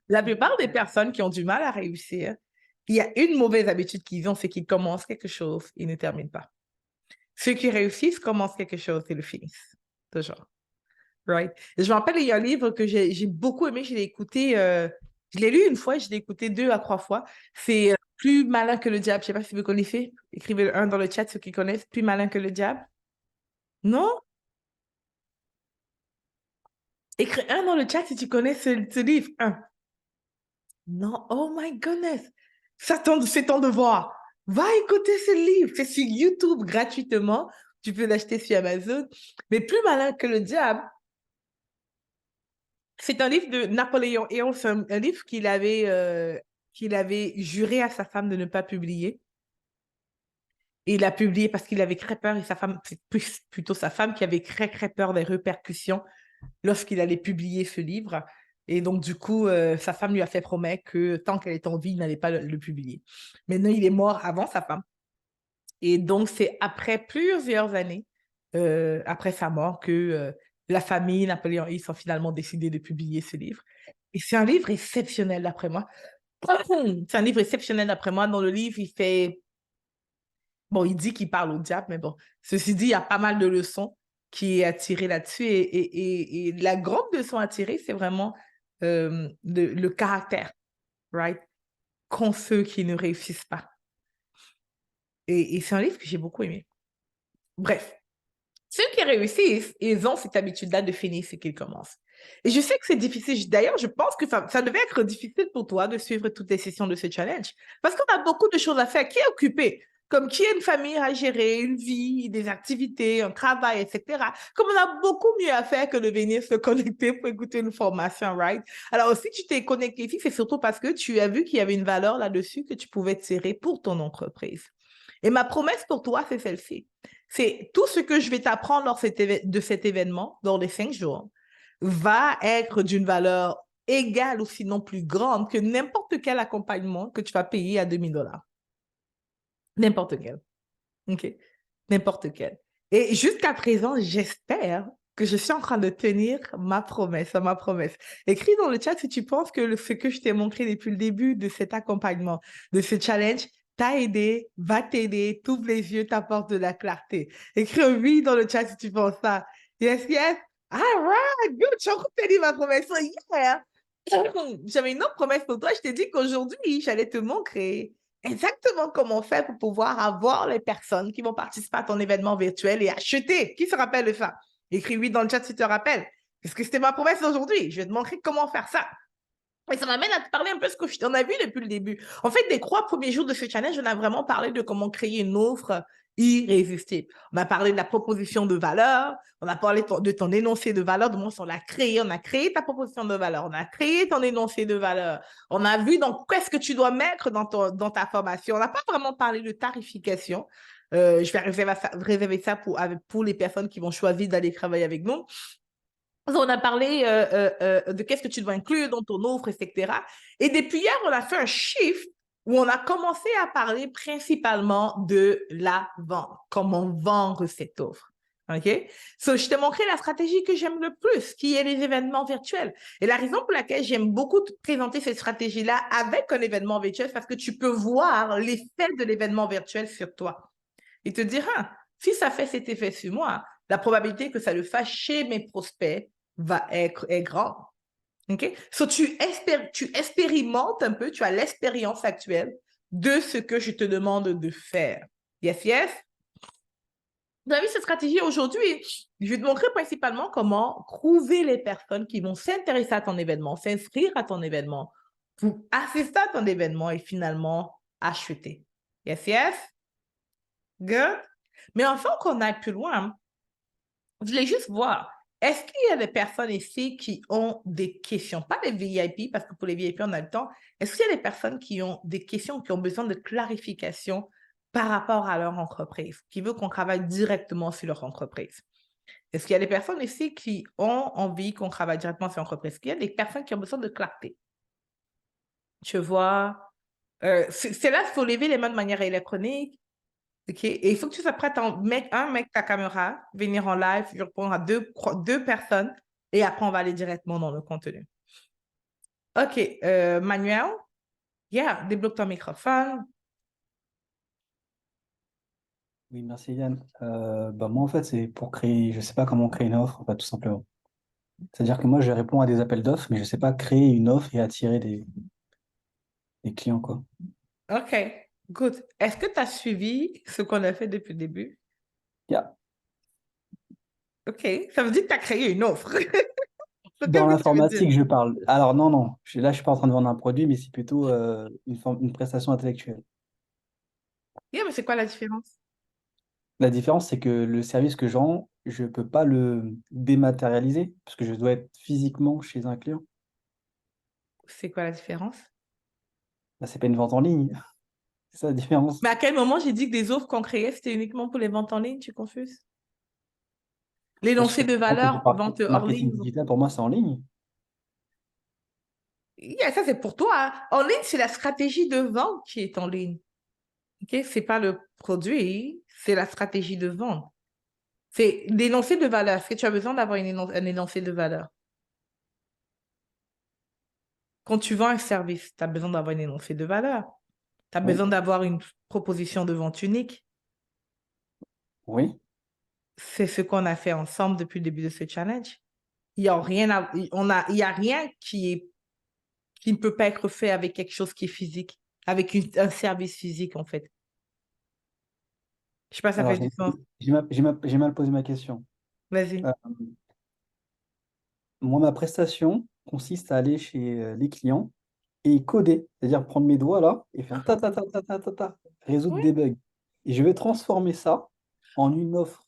La plupart des personnes qui ont du mal à réussir, il y a une mauvaise habitude qu'ils ont, c'est qu'ils commencent quelque chose, ils ne terminent pas. Ceux qui réussissent commencent quelque chose et le finissent. Toujours. Right? Et je me rappelle, il y a un livre que j'ai beaucoup aimé, je l'ai écouté, je l'ai lu une fois, je l'ai écouté 2 à 3 fois. C'est Plus malin que le diable. Je ne sais pas si vous connaissez. Écrivez un dans le chat, ceux qui connaissent. Plus malin que le diable. Non? Écris un dans le chat si tu connais ce livre. Un. Non, oh my goodness. C'est ton devoir. Va écouter ce livre. C'est sur YouTube gratuitement. Tu peux l'acheter sur Amazon. Mais Plus malin que le diable, c'est un livre de Napoléon Hill. C'est un livre qu'il avait juré à sa femme de ne pas publier. Et il a publié parce qu'il avait très peur, et sa femme, c'est plutôt sa femme qui avait très peur des répercussions lorsqu'il allait publier ce livre. Et donc, du coup, sa femme lui a fait promettre que tant qu'elle est en vie, il n'allait pas le publier. Maintenant, il est mort avant sa femme. Et donc, c'est après plusieurs années, après sa mort, que la famille Napoléon Hill ont finalement décidé de publier ce livre. Et c'est un livre exceptionnel, d'après moi. C'est un livre exceptionnel, d'après moi. Dans le livre, il fait... Bon, il dit qu'il parle au diable, mais bon, ceci dit, il y a pas mal de leçons qui est attirées là-dessus. Et la grande leçon à tirer, c'est vraiment le caractère, right? Qu'ont ceux qui ne réussissent pas. Et c'est un livre que j'ai beaucoup aimé. Bref, ceux qui réussissent, ils ont cette habitude-là de finir ce qu'ils commencent. Et je sais que c'est difficile. D'ailleurs, je pense que ça devait être difficile pour toi de suivre toutes les sessions de ce challenge. Parce qu'on a beaucoup de choses à faire. Qui est occupé? Comme qui a une famille à gérer, une vie, des activités, un travail, etc. Comme on a beaucoup mieux à faire que de venir se connecter pour écouter une formation, right? Alors, si tu t'es connecté ici, c'est surtout parce que tu as vu qu'il y avait une valeur là-dessus que tu pouvais tirer pour ton entreprise. Et ma promesse pour toi, c'est celle-ci. C'est tout ce que je vais t'apprendre de cet événement, dans les 5 jours, va être d'une valeur égale ou sinon plus grande que n'importe quel accompagnement que tu vas payer à 2000 $. N'importe quel. OK? N'importe quel. Et jusqu'à présent, j'espère que je suis en train de tenir ma promesse, ma promesse. Écris dans le chat si tu penses que ce que je t'ai montré depuis le début de cet accompagnement, de ce challenge, t'a aidé, va t'aider, t'ouvre les yeux, t'apporte de la clarté. Écris un oui dans le chat si tu penses ça. Yes, yes. All right, good. Je suis en train de tenir ma promesse. So, yeah. J'avais une autre promesse pour toi. Je t'ai dit qu'aujourd'hui, j'allais te montrer exactement comment faire pour pouvoir avoir les personnes qui vont participer à ton événement virtuel et acheter. Qui se rappelle de ça? Écris oui dans le chat si tu te rappelles. Parce que c'était ma promesse aujourd'hui. Je vais te montrer comment faire ça. Et ça m'amène à te parler un peu de ce qu'on a vu depuis le début. En fait, des 3 premiers jours de ce challenge, on a vraiment parlé de comment créer une offre irrésistible. On a parlé de la proposition de valeur, on a parlé de ton énoncé de valeur, de moins on l'a créé, on a créé ta proposition de valeur, on a créé ton énoncé de valeur, on a vu donc qu'est-ce que tu dois mettre dans ta formation. On n'a pas vraiment parlé de tarification. Je vais réserver ça pour les personnes qui vont choisir d'aller travailler avec nous. On a parlé de qu'est-ce que tu dois inclure dans ton offre, etc. Et depuis hier, on a fait un shift où on a commencé à parler principalement de la vente, comment vendre cette offre. OK? So, je t'ai montré la stratégie que j'aime le plus, qui est les événements virtuels. Et la raison pour laquelle j'aime beaucoup te présenter cette stratégie-là avec un événement virtuel, c'est parce que tu peux voir l'effet de l'événement virtuel sur toi. Et te dire, ah, si ça fait cet effet sur moi, la probabilité que ça le fasse chez mes prospects est grande. OK? So, tu expérimentes un peu, tu as l'expérience actuelle de ce que je te demande de faire. Yes, yes? Vous avez vu cette stratégie aujourd'hui? Je vais te montrer principalement comment trouver les personnes qui vont s'intéresser à ton événement, s'inscrire à ton événement, pour assister à ton événement et finalement acheter. Yes, yes? Good? Mais enfin qu'on aille plus loin, je voulais juste voir, est-ce qu'il y a des personnes ici qui ont des questions? Pas les VIP, parce que pour les VIP, on a le temps. Est-ce qu'il y a des personnes qui ont des questions, qui ont besoin de clarification par rapport à leur entreprise, qui veulent qu'on travaille directement sur leur entreprise? Est-ce qu'il y a des personnes ici qui ont envie qu'on travaille directement sur leur entreprise? Est-ce qu'il y a des personnes qui ont besoin de clarté? Je vois... c'est là, il faut lever les mains de manière électronique. OK? Et il faut que tu sois prête à mettre ta caméra, venir en live, je répondre à deux personnes et après, on va aller directement dans le contenu. OK. Manuel, yeah, débloque ton microphone. Oui, merci Yann. Moi, en fait, c'est pour créer, je sais pas comment créer une offre, en fait, tout simplement. C'est-à-dire que moi, je réponds à des appels d'offres, mais je sais pas créer une offre et attirer des clients, quoi. OK, good. Est-ce que tu as suivi ce qu'on a fait depuis le début? Yeah. OK, ça veut dire que tu as créé une offre. So, Dans qu'est-ce que tu veux dire? l'informatique, je parle. Alors, non, non, là, je suis pas en train de vendre un produit, mais c'est plutôt une prestation intellectuelle. Yeah, mais c'est quoi la différence? La différence, c'est que le service que je rends, je peux pas le dématérialiser, parce que je dois être physiquement chez un client. C'est quoi la différence? Là, c'est pas une vente en ligne. C'est ça la différence. Mais à quel moment j'ai dit que les offres qu'on créait, c'était uniquement pour les ventes en ligne? Tu confuses? Parce que L'énoncé de quand on dit valeur, vente hors marketing ligne. digital, pour moi, c'est en ligne. Yeah, ça, c'est pour toi, hein. En ligne, c'est la stratégie de vente qui est en ligne. OK? C'est pas le produit, c'est la stratégie de vente. C'est l'énoncé de valeur. Est-ce que tu as besoin d'avoir un énoncé de valeur? Quand tu vends un service, tu as besoin d'avoir un énoncé de valeur. Tu as Oui, besoin d'avoir une proposition de vente unique. oui. C'est ce qu'on a fait ensemble depuis le début de ce challenge. Il y a rien il y a rien qui ne peut pas être fait avec quelque chose qui est physique, avec un service physique, en fait. Je sais pas si ça Alors, fait du sens. j'ai mal posé ma question. Vas-y. Euh, Moi, ma prestation consiste à aller chez les clients et coder, c'est-à-dire prendre mes doigts là et faire ta ta ta ta ta ta ta, résoudre Oui, des bugs. Et je vais transformer ça en une offre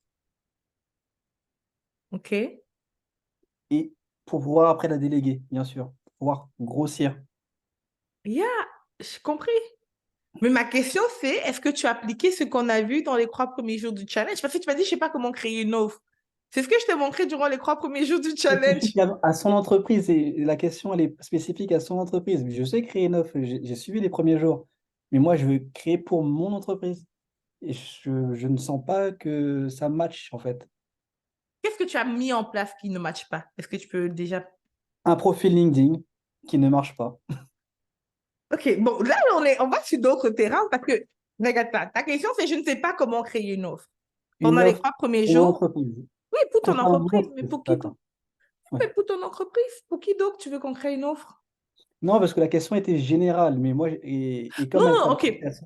OK. et pour pouvoir après la déléguer, bien sûr, pour pouvoir grossir. Yeah, j'ai compris. Mais ma question, c'est, est-ce que tu as appliqué ce qu'on a vu dans les 3 premiers jours du challenge? Parce que tu m'as dit, je sais pas comment créer une offre. C'est ce que je t'ai montré durant les 3 premiers jours du challenge. Spécifique à son entreprise et la question elle est spécifique à son entreprise. Je sais créer une offre, j'ai suivi les premiers jours, mais moi je veux créer pour mon entreprise et je ne sens pas que ça match en fait. Qu'est-ce que tu as mis en place qui ne matche pas? Est-ce que tu peux déjà... Un profil LinkedIn qui ne marche pas. OK, bon, là, on va sur d'autres terrains parce que, regarde ça, ta question, c'est je ne sais pas comment créer une offre. Pendant Une les offre 3 premiers jours, pour mon entreprise. oui, pour ton Concernant mon entreprise, mais entreprise, pour qui d'autre? d'accord. Ouais. Mais pour ton entreprise, pour qui d'autre tu veux qu'on crée une offre? Non, parce que la question était générale, mais moi, et Non, comme elle non, OK. s'adressait à ça.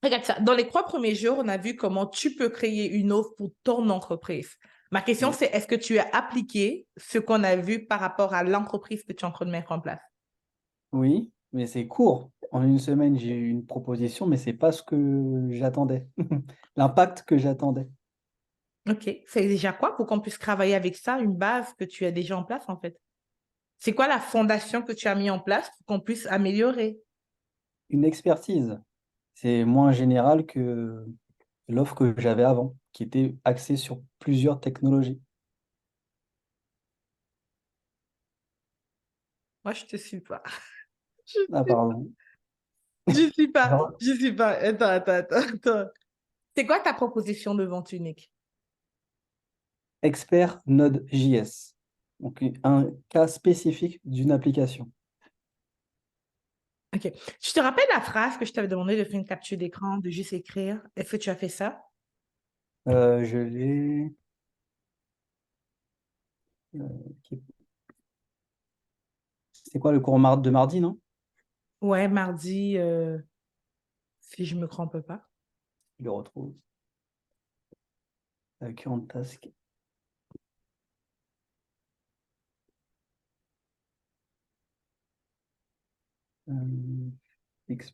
Regarde ça. Dans les 3 premiers jours, on a vu comment tu peux créer une offre pour ton entreprise. Ma question, Oui, c'est est-ce que tu as appliqué ce qu'on a vu par rapport à l'entreprise que tu es en train de mettre en place? oui, mais c'est court. En une semaine, j'ai eu une proposition, mais c'est pas ce que j'attendais. L'impact que j'attendais. OK. C'est déjà quoi pour qu'on puisse travailler avec ça, une base que tu as déjà en place, en fait? C'est quoi la fondation que tu as mis en place pour qu'on puisse améliorer? Une expertise. C'est moins général que l'offre que j'avais avant, qui était axée sur plusieurs technologies. Moi, je te suis pas. Ah, pardon. Je suis pas. Genre, Je suis pas. Attends. C'est quoi ta proposition de vente unique? expert Node.js. Donc, un cas spécifique d'une application. OK. Tu te rappelles la phrase que je t'avais demandé de faire une capture d'écran, de juste écrire? Est-ce que tu as fait ça? Je l'ai. euh, qui- C'était quoi le cours de mardi, non? Ouais, mardi, si je me trompe pas. Je le retrouve. Current task. Euh, ex-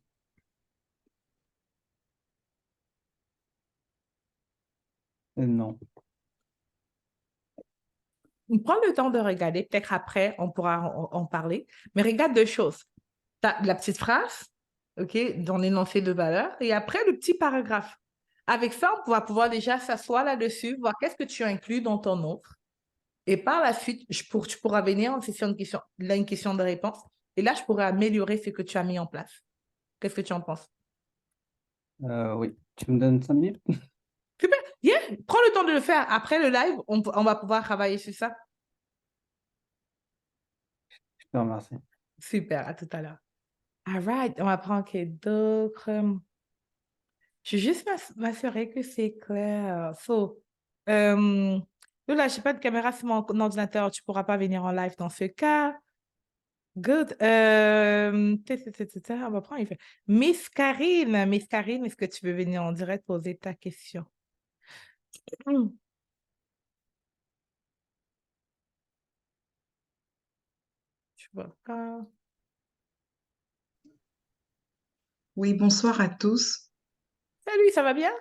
non. Prends le temps de regarder. Peut-être après, on pourra en parler. Mais regarde deux choses. Tu as la petite phrase, OK, dans l'énoncé de valeur, et après le petit paragraphe. Avec ça, on va pouvoir déjà s'asseoir là-dessus, voir qu'est-ce que tu inclus dans ton offre. Et par la suite, tu pourras venir en session de question, là, une question de réponse. Et là, je pourrais améliorer ce que tu as mis en place. Qu'est-ce que tu en penses? Oui. Tu me donnes 5 minutes? Super. Yeah. Prends le temps de le faire. Après le live, on va pouvoir travailler sur ça. Je te remercie. Super, à tout à l'heure. All right, on va prendre quel d'autre. Je vais juste m'assurer que c'est clair. Là, je n'ai pas de caméra sur mon ordinateur. Tu ne pourras pas venir en live dans ce cas. Good. On va prendre. Miss Karine, est-ce que tu veux venir en direct poser ta question? Hmm, Je vois pas. Oui, bonsoir à tous. Salut, ça va bien?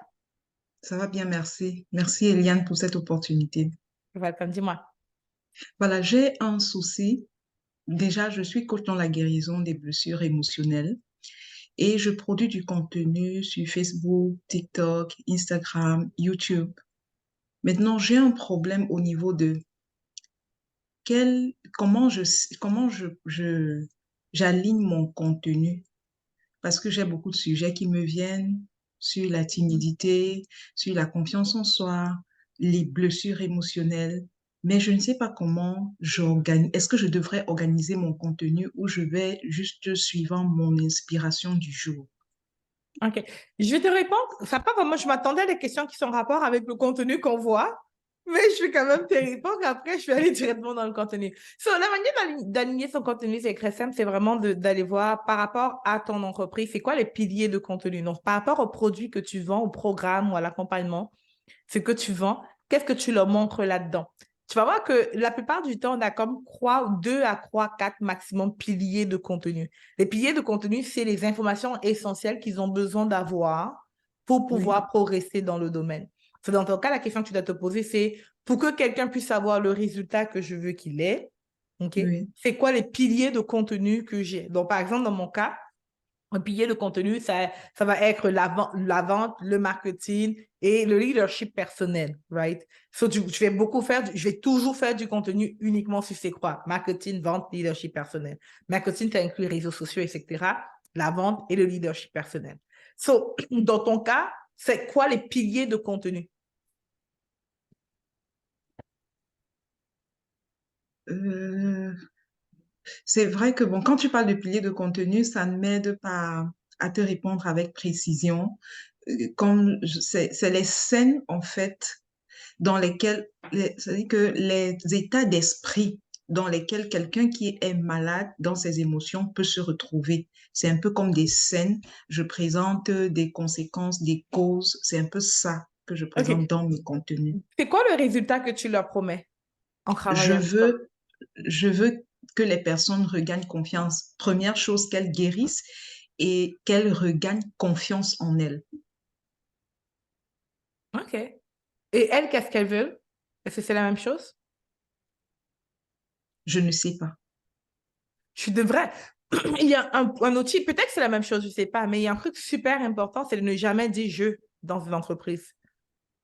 Ça va bien, merci. Merci Eliane pour cette opportunité. Welcome, dis-moi. Voilà, j'ai un souci. Déjà, je suis coach dans la guérison des blessures émotionnelles et je produis du contenu sur Facebook, TikTok, Instagram, YouTube. Maintenant, j'ai un problème au niveau de j'aligne mon contenu parce que j'ai beaucoup de sujets qui me viennent sur la timidité, sur la confiance en soi, les blessures émotionnelles, mais je ne sais pas comment j'organise. Est-ce que je devrais organiser mon contenu ou je vais juste suivant mon inspiration du jour? OK. Je vais te répondre. Ça pas vraiment, je m'attendais à des questions qui sont en rapport avec le contenu qu'on voit, mais je vais quand même te répondre. Après, je vais aller directement dans le contenu. La manière d'aligner son contenu, c'est très simple. C'est vraiment d'aller voir par rapport à ton entreprise, c'est quoi les piliers de contenu. Donc, par rapport aux produits que tu vends, au programme ou à l'accompagnement, ce que tu vends, qu'est-ce que tu leur montres là-dedans? Tu vas voir que la plupart du temps, on a comme 2 à 4 maximum piliers de contenu. Les piliers de contenu, c'est les informations essentielles qu'ils ont besoin d'avoir pour Oui, pouvoir progresser dans le domaine. Dans ton cas, la question que tu dois te poser, c'est pour que quelqu'un puisse avoir le résultat que je veux qu'il ait, OK? oui, C'est quoi les piliers de contenu que j'ai? Donc, par exemple, dans mon cas, un pilier de contenu, ça va être la vente, le marketing et le leadership personnel, right? Je vais toujours faire du contenu uniquement sur ces trois. Marketing, vente, leadership personnel. Marketing, ça inclut les réseaux sociaux, etc. La vente et le leadership personnel. Dans ton cas, c'est quoi les piliers de contenu? Euh, c'est vrai que bon, quand tu parles de piliers de contenu, ça ne m'aide pas à te répondre avec précision. C'est les scènes, en fait, dans lesquelles, c'est-à-dire que les états d'esprit dans lesquels quelqu'un qui est malade dans ses émotions peut se retrouver. C'est un peu comme des scènes. Je présente des conséquences, des causes. C'est un peu ça que je présente OK. dans mes contenus. C'est quoi le résultat que tu leur promets en Je travaillant avec toi? veux, je veux que les personnes regagnent confiance. Première chose, qu'elles guérissent et qu'elles regagnent confiance en elles. OK. Et elles, qu'est-ce qu'elles veulent? Est-ce que c'est la même chose? Je ne sais pas. Je devrais. Il y a un outil, peut-être que c'est la même chose, je ne sais pas, mais il y a un truc super important, c'est de ne jamais dire je dans une entreprise,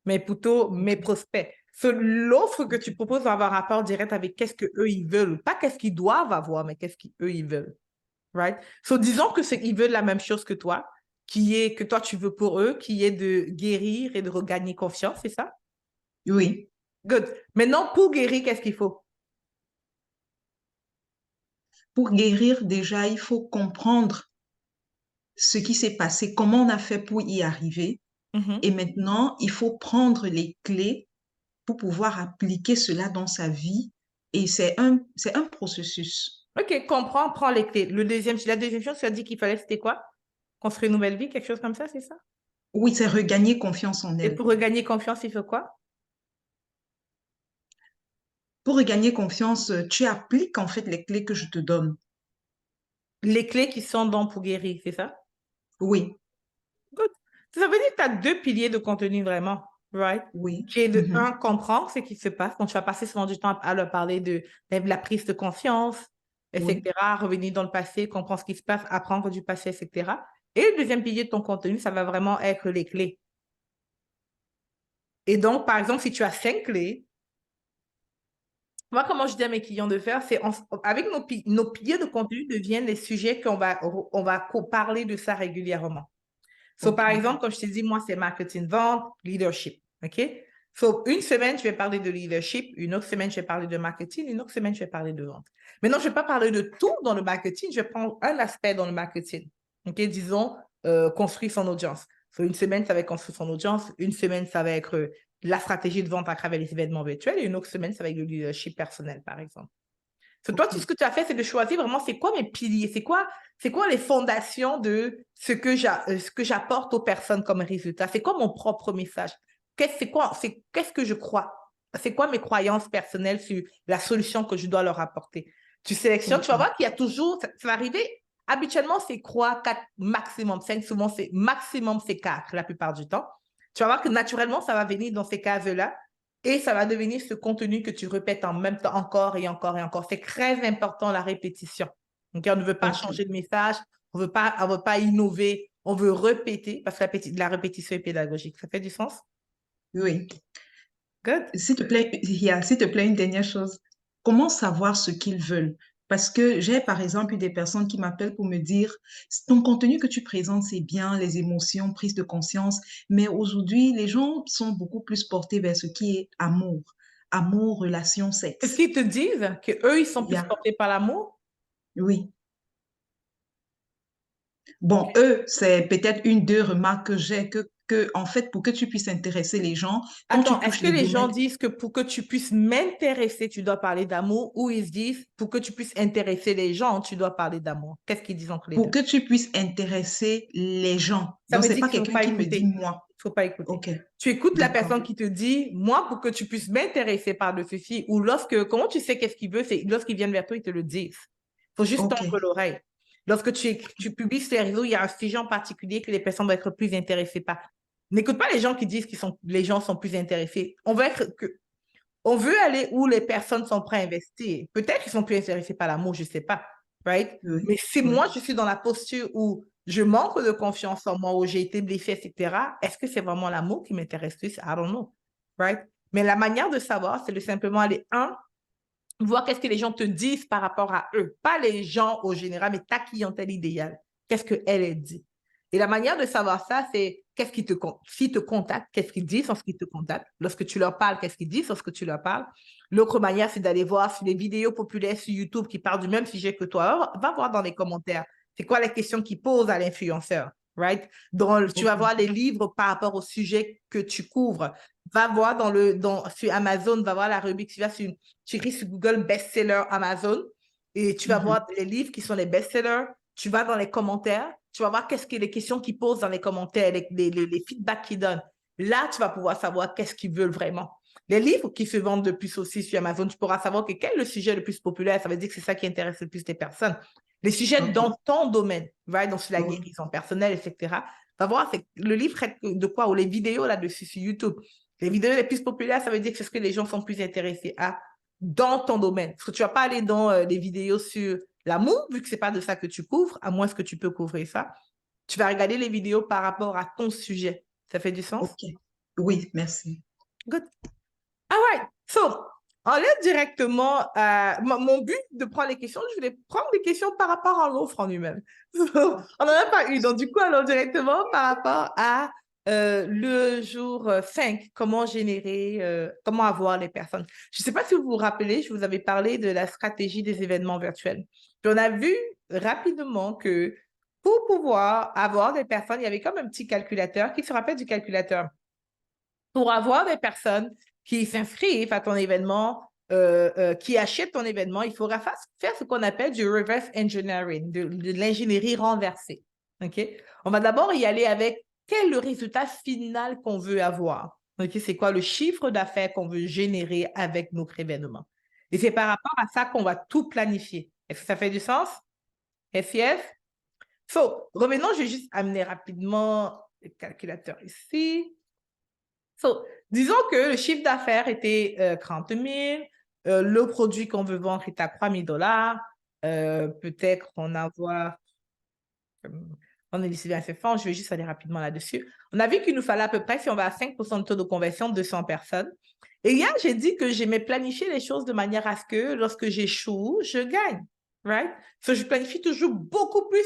mais plutôt mes Ok. prospects. L'offre que tu proposes va avoir rapport direct avec qu'est-ce qu'eux ils veulent. Pas qu'est-ce qu'ils doivent avoir, mais qu'est-ce qu'eux ils veulent. Right? Disons que ils veulent la même chose que toi, qui est que toi tu veux pour eux, qui est de guérir et de regagner confiance, c'est ça? Oui. Good. Maintenant, pour guérir, qu'est-ce qu'il faut? Pour guérir, déjà, il faut comprendre ce qui s'est passé, comment on a fait pour y arriver. Mhm. Et maintenant, il faut prendre les clés pour pouvoir appliquer cela dans sa vie. Et c'est un processus. OK, comprends, prends les clés. La deuxième chose, tu as dit qu'il fallait, c'était quoi? Construire une nouvelle vie, quelque chose comme ça, c'est ça? Oui, c'est regagner confiance en Et elle. pour regagner confiance, il faut quoi? Pour regagner confiance, tu appliques en fait les clés que je te donne. Les clés qui sont dans pour guérir, c'est ça? Oui, Good. Ça veut dire que tu as deux piliers de contenu vraiment, right? oui. Qui est de un, Mhm. comprendre ce qui se passe. Donc, tu vas passer souvent du temps à leur parler de la prise de conscience, Oui, etc., revenir dans le passé, comprendre ce qui se passe, apprendre du passé, etc. Et le deuxième pilier de ton contenu, ça va vraiment être les clés. Et donc, par exemple, si tu as 5 clés, moi, comment je dis à mes clients de faire, c'est avec nos piliers de contenu deviennent les sujets on va parler de ça régulièrement. ok. Par exemple, comme je t'ai dit, moi, c'est marketing, vente, leadership. OK? So, une semaine, je vais parler de leadership, une autre semaine, je vais parler de marketing, une autre semaine, je vais parler de vente. Maintenant, je ne vais pas parler de tout dans le marketing, je vais prendre un aspect dans le marketing. OK, disons, construire son audience. So, une semaine, ça va être construire son audience, une semaine, ça va être la stratégie de vente à travers les événements virtuels, et une autre semaine, ça va être le leadership personnel, par exemple. So, toi, tout ce que tu as fait, c'est de choisir vraiment c'est quoi mes piliers, c'est quoi les fondations de ce que j'apporte aux personnes comme résultat, c'est quoi mon propre message, qu'est-ce que je crois, c'est quoi mes croyances personnelles sur la solution que je dois leur apporter. Tu sélectionnes, tu vas voir qu'il y a toujours, ça va arriver, habituellement c'est 3, 4, maximum 5, souvent c'est maximum c'est 4 la plupart du temps. Tu vas voir que naturellement, ça va venir dans ces cases-là. Et ça va devenir ce contenu que tu répètes en même temps encore et encore et encore. C'est très important la répétition. Donc, on ne veut pas changer de message, on ne veut pas innover, on veut répéter parce que la répétition est pédagogique. Ça fait du sens? Oui. Good. S'il te plaît, s'il te plaît, une dernière chose. Comment savoir ce qu'ils veulent? Parce que j'ai, par exemple, eu des personnes qui m'appellent pour me dire, ton contenu que tu présentes, c'est bien, les émotions, prise de conscience, mais aujourd'hui, les gens sont beaucoup plus portés vers ce qui est amour, amour, relation, Est-ce sexe. qu'ils te disent qu'eux, ils sont plus Yeah. portés par l'amour? Oui. Bon, eux, c'est peut-être une, deux remarques que j'ai en fait, pour que tu puisses intéresser les gens, quand Attends, tu est-ce touches que le les gens domaine, disent que pour que tu puisses m'intéresser, tu dois parler d'amour, ou ils se disent pour que tu puisses intéresser les gens, tu dois parler d'amour? Qu'est-ce qu'ils disent entre les pour deux? que tu puisses intéresser les gens. Ça Donc, veut c'est dire pas qu'il ne faut quelqu'un pas qui me dit écouter. moi. Il ne faut pas écouter. OK, Tu écoutes la d'accord. personne qui te dit, moi, pour que tu puisses m'intéresser par de ceci, ou comment tu sais qu'est-ce qu'il veut, c'est lorsqu'ils viennent vers toi, ils te le disent. Il faut juste OK, tendre l'oreille. Lorsque tu publies sur les réseaux, il y a un sujet en particulier que les personnes vont être plus intéressées par. N'écoute pas les gens qui disent que les gens sont plus intéressés. On veut aller où les personnes sont prêtes à investir. Peut-être qu'ils sont plus intéressés par l'amour, je ne sais pas. Right? oui, Mais si oui. moi, je suis dans la posture où je manque de confiance en moi, où j'ai été blessée, etc., est-ce que c'est vraiment l'amour qui m'intéresse plus? I don't know. Right? Mais la manière de savoir, c'est de simplement aller, voir qu'est-ce que les gens te disent par rapport à eux. Pas les gens au général, mais ta clientèle idéale. Qu'est-ce qu'elle dit? Et la manière de savoir ça, c'est s'ils te contactent, qu'est-ce qu'ils disent lorsqu'ils te contactent. Lorsque tu leur parles, qu'est-ce qu'ils disent lorsque tu leur parles. L'autre manière, c'est d'aller voir sur les vidéos populaires sur YouTube qui parlent du même sujet que toi. Va voir dans les commentaires. C'est quoi les questions qu'ils posent à l'influenceur, right? Tu vas voir les livres par rapport au sujet que tu couvres. Va voir sur Amazon, va voir la rubrique, tu écris sur Google best-seller Amazon et tu vas voir les livres qui sont les best-sellers. Tu vas dans les commentaires, tu vas voir qu'est-ce que les questions qu'ils posent dans les commentaires, les feedbacks qu'ils donnent. Là, tu vas pouvoir savoir qu'est-ce qu'ils veulent vraiment. Les livres qui se vendent le plus aussi sur Amazon, tu pourras savoir quel est le sujet le plus populaire. Ça veut dire que c'est ça qui intéresse le plus les personnes. Les sujets dans ton domaine, right? Donc sur la guérison personnelle, etc. Va voir, le livre traite de quoi? Ou les vidéos là-dessus sur YouTube. Les vidéos les plus populaires, ça veut dire que c'est ce que les gens sont plus intéressés à dans ton domaine. Parce que tu ne vas pas aller dans des vidéos sur l'amour, vu que ce n'est pas de ça que tu couvres, à moins que tu peux couvrir ça. Tu vas regarder les vidéos par rapport à ton sujet. Ça fait du sens? OK. Oui, merci. Good. All right. So, on allait directement mon but de prendre les questions, je voulais prendre des questions par rapport à l'offre en lui-même. So, on n'en a pas eu. Donc, du coup, allons directement par rapport à le jour 5, comment avoir les personnes. Je ne sais pas si vous vous rappelez, je vous avais parlé de la stratégie des événements virtuels. Puis on a vu rapidement que pour pouvoir avoir des personnes, il y avait comme un petit calculateur. Qui se rappelle du calculateur? Pour avoir des personnes qui s'inscrivent à ton événement, qui achètent ton événement, il faudra faire ce qu'on appelle du reverse engineering, de l'ingénierie renversée. Okay? On va d'abord y aller avec quel est le résultat final qu'on veut avoir. Okay? C'est quoi le chiffre d'affaires qu'on veut générer avec notre événement. Et c'est par rapport à ça qu'on va tout planifier. Est-ce que ça fait du sens? Yes? So, revenons, je vais juste amener rapidement le calculateur ici. So, disons que le chiffre d'affaires était 30 000, le produit qu'on veut vendre est à 3 000 $. Peut-être on est décidé assez fort, je vais juste aller rapidement là-dessus. On a vu qu'il nous fallait à peu près, si on va à 5% de taux de conversion, 200 personnes. Et hier, j'ai dit que j'aimais planifier les choses de manière à ce que lorsque j'échoue, je gagne. Right? So, je planifie toujours beaucoup plus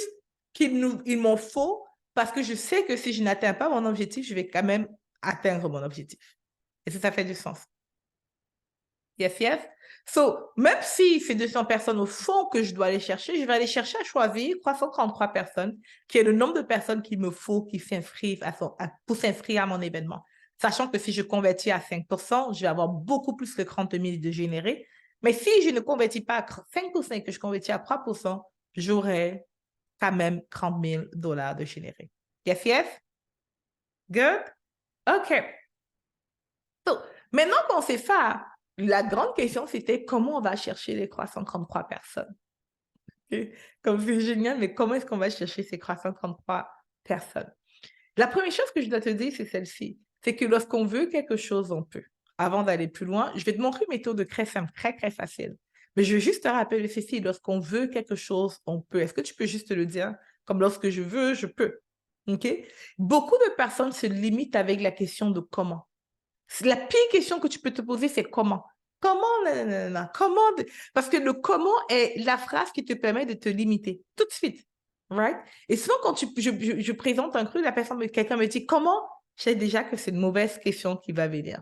qu'il m'en faut parce que je sais que si je n'atteins pas mon objectif, je vais quand même atteindre mon objectif. Est-ce que ça fait du sens? Yes, yes. So, même si c'est 200 personnes au fond que je dois aller chercher, je vais aller chercher à choisir 333 personnes, qui est le nombre de personnes qu'il me faut qui s'inscrivent pour s'inscrire à mon événement. Sachant que si je convertis à 5%, je vais avoir beaucoup plus que 30 000 de générés. Mais si je ne convertis pas à 5% et que je convertis à 3%, j'aurai quand même 30 000 $ de générés. Yes, yes? Good? OK. So, maintenant qu'on sait ça, la grande question, c'était comment on va chercher les 333 personnes. Okay? Comme c'est génial, mais comment est-ce qu'on va chercher ces 333 personnes? La première chose que je dois te dire, c'est celle-ci. C'est que lorsqu'on veut quelque chose, on peut. Avant d'aller plus loin, je vais te montrer une méthode très simple, très, très facile. Mais je veux juste te rappeler ceci, lorsqu'on veut quelque chose, on peut. Est-ce que tu peux juste le dire? Comme lorsque je veux, je peux. OK? Beaucoup de personnes se limitent avec la question de comment. La pire question que tu peux te poser, c'est comment. Comment, comment, parce que le comment est la phrase qui te permet de te limiter tout de suite. Right? Et souvent, quand je présente un truc, quelqu'un me dit comment, je sais déjà que c'est une mauvaise question qui va venir.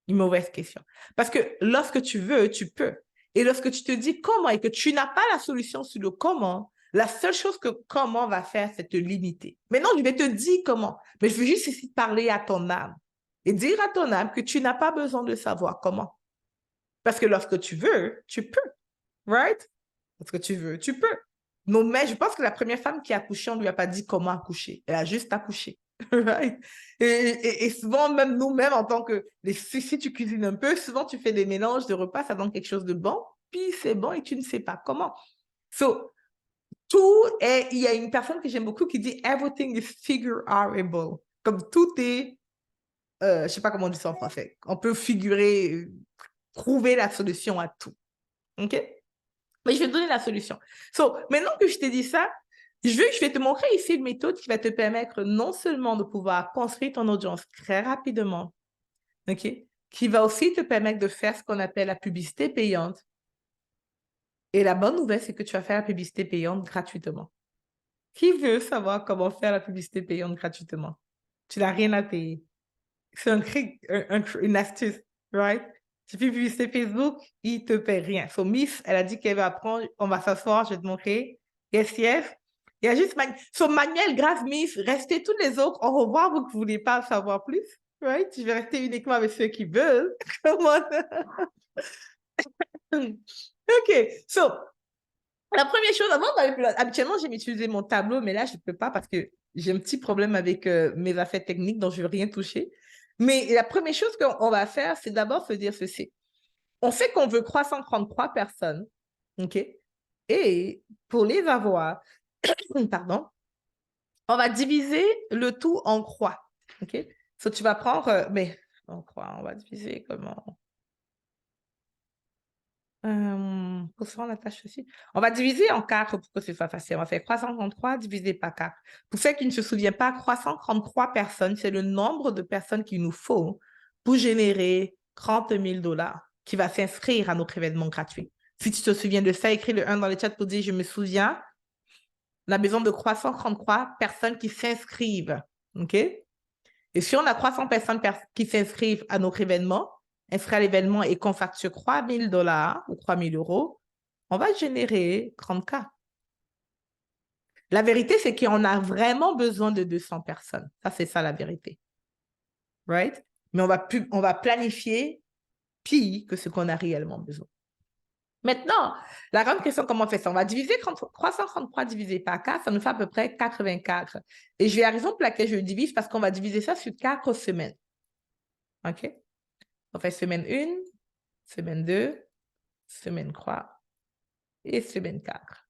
Une mauvaise question. Parce que lorsque tu veux, tu peux. Et lorsque tu te dis comment et que tu n'as pas la solution sur le comment, la seule chose que comment va faire, c'est te limiter. Maintenant, je vais te dire comment. Mais je veux juste ici parler à ton âme et dire à ton âme que tu n'as pas besoin de savoir comment. Parce que lorsque tu veux, tu peux. Right? Lorsque tu veux, tu peux. Non, mais je pense que la première femme qui a accouché, on ne lui a pas dit comment accoucher. Elle a juste accouché. Right? Et souvent, même nous-mêmes, en tant que... Si tu cuisines un peu, souvent tu fais des mélanges de repas, ça donne quelque chose de bon, puis c'est bon et tu ne sais pas comment. So, il y a une personne que j'aime beaucoup qui dit « Everything is figureable ». Comme tout est... je ne sais pas comment on dit ça en français. On peut figurer, trouver la solution à tout. OK? Mais je vais te donner la solution. So, maintenant que je t'ai dit ça, je vais te montrer ici une méthode qui va te permettre non seulement de pouvoir construire ton audience très rapidement, OK? Qui va aussi te permettre de faire ce qu'on appelle la publicité payante. Et la bonne nouvelle, c'est que tu vas faire la publicité payante gratuitement. Qui veut savoir comment faire la publicité payante gratuitement? Tu n'as rien à payer. C'est une astuce, right? Tu fais publicité Facebook, il ne te paie rien. So, Miss, elle a dit qu'elle va apprendre, on va s'asseoir, je vais te montrer. Yes, yes. Il y a juste Manuel, grâce Miss, restez tous les autres. Au revoir, vous ne voulez pas savoir plus, right? Je vais rester uniquement avec ceux qui veulent. Comment? OK, so, la première chose, avant d'aller plus loin, habituellement, j'aime utiliser mon tableau, mais là, je ne peux pas parce que j'ai un petit problème avec mes affaires techniques, donc je ne veux rien toucher. Mais la première chose qu'on va faire, c'est d'abord se dire ceci. On sait qu'on veut 333 personnes, OK? Et pour les avoir, pardon, on va diviser le tout en croix, OK? So, tu vas prendre, en croix, on va diviser comment? Pour ça, on attache ceci. On va diviser en 4 pour que ce soit facile. On va faire 333 divisé par 4. Pour ceux qui ne se souviennent pas, 333 personnes, c'est le nombre de personnes qu'il nous faut pour générer 30 000 $ qui va s'inscrire à notre événement gratuit. Si tu te souviens de ça, écris le 1 dans le chat pour dire « Je me souviens ». On a besoin de 333 personnes qui s'inscrivent. OK? Et si on a 300 personnes qui s'inscrivent à notre événement, inscrire à l'événement et qu'on facture 3 000 $ ou 3 000 €, on va générer 30K. La vérité, c'est qu'on a vraiment besoin de 200 personnes. Ça, c'est ça la vérité. Right? Mais on va planifier pire que ce qu'on a réellement besoin. Maintenant, la grande question, comment on fait ça? On va diviser 333 divisé par 4, ça nous fait à peu près 84. Et je vais à la raison pour laquelle je le divise, parce qu'on va diviser ça sur 4 semaines. OK? On fait semaine 1, semaine 2, semaine 3 et semaine 4.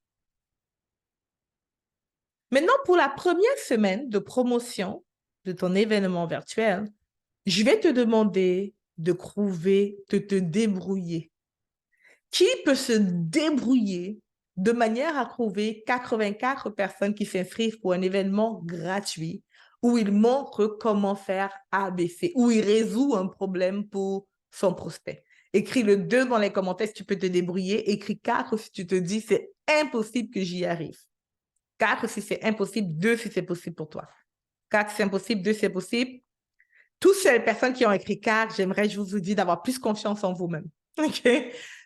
Maintenant, pour la première semaine de promotion de ton événement virtuel, je vais te demander de te débrouiller. Qui peut se débrouiller de manière à trouver 84 personnes qui s'inscrivent pour un événement gratuit où il montre comment faire ABC, où il résout un problème pour son prospect? Écris le 2 dans les commentaires si tu peux te débrouiller. Écris 4 si tu te dis c'est impossible que j'y arrive. 4 si c'est impossible, 2 si c'est possible pour toi. 4 si c'est impossible, 2 si c'est possible. Toutes ces personnes qui ont écrit CAC, j'aimerais, je vous dis, d'avoir plus confiance en vous-même. OK?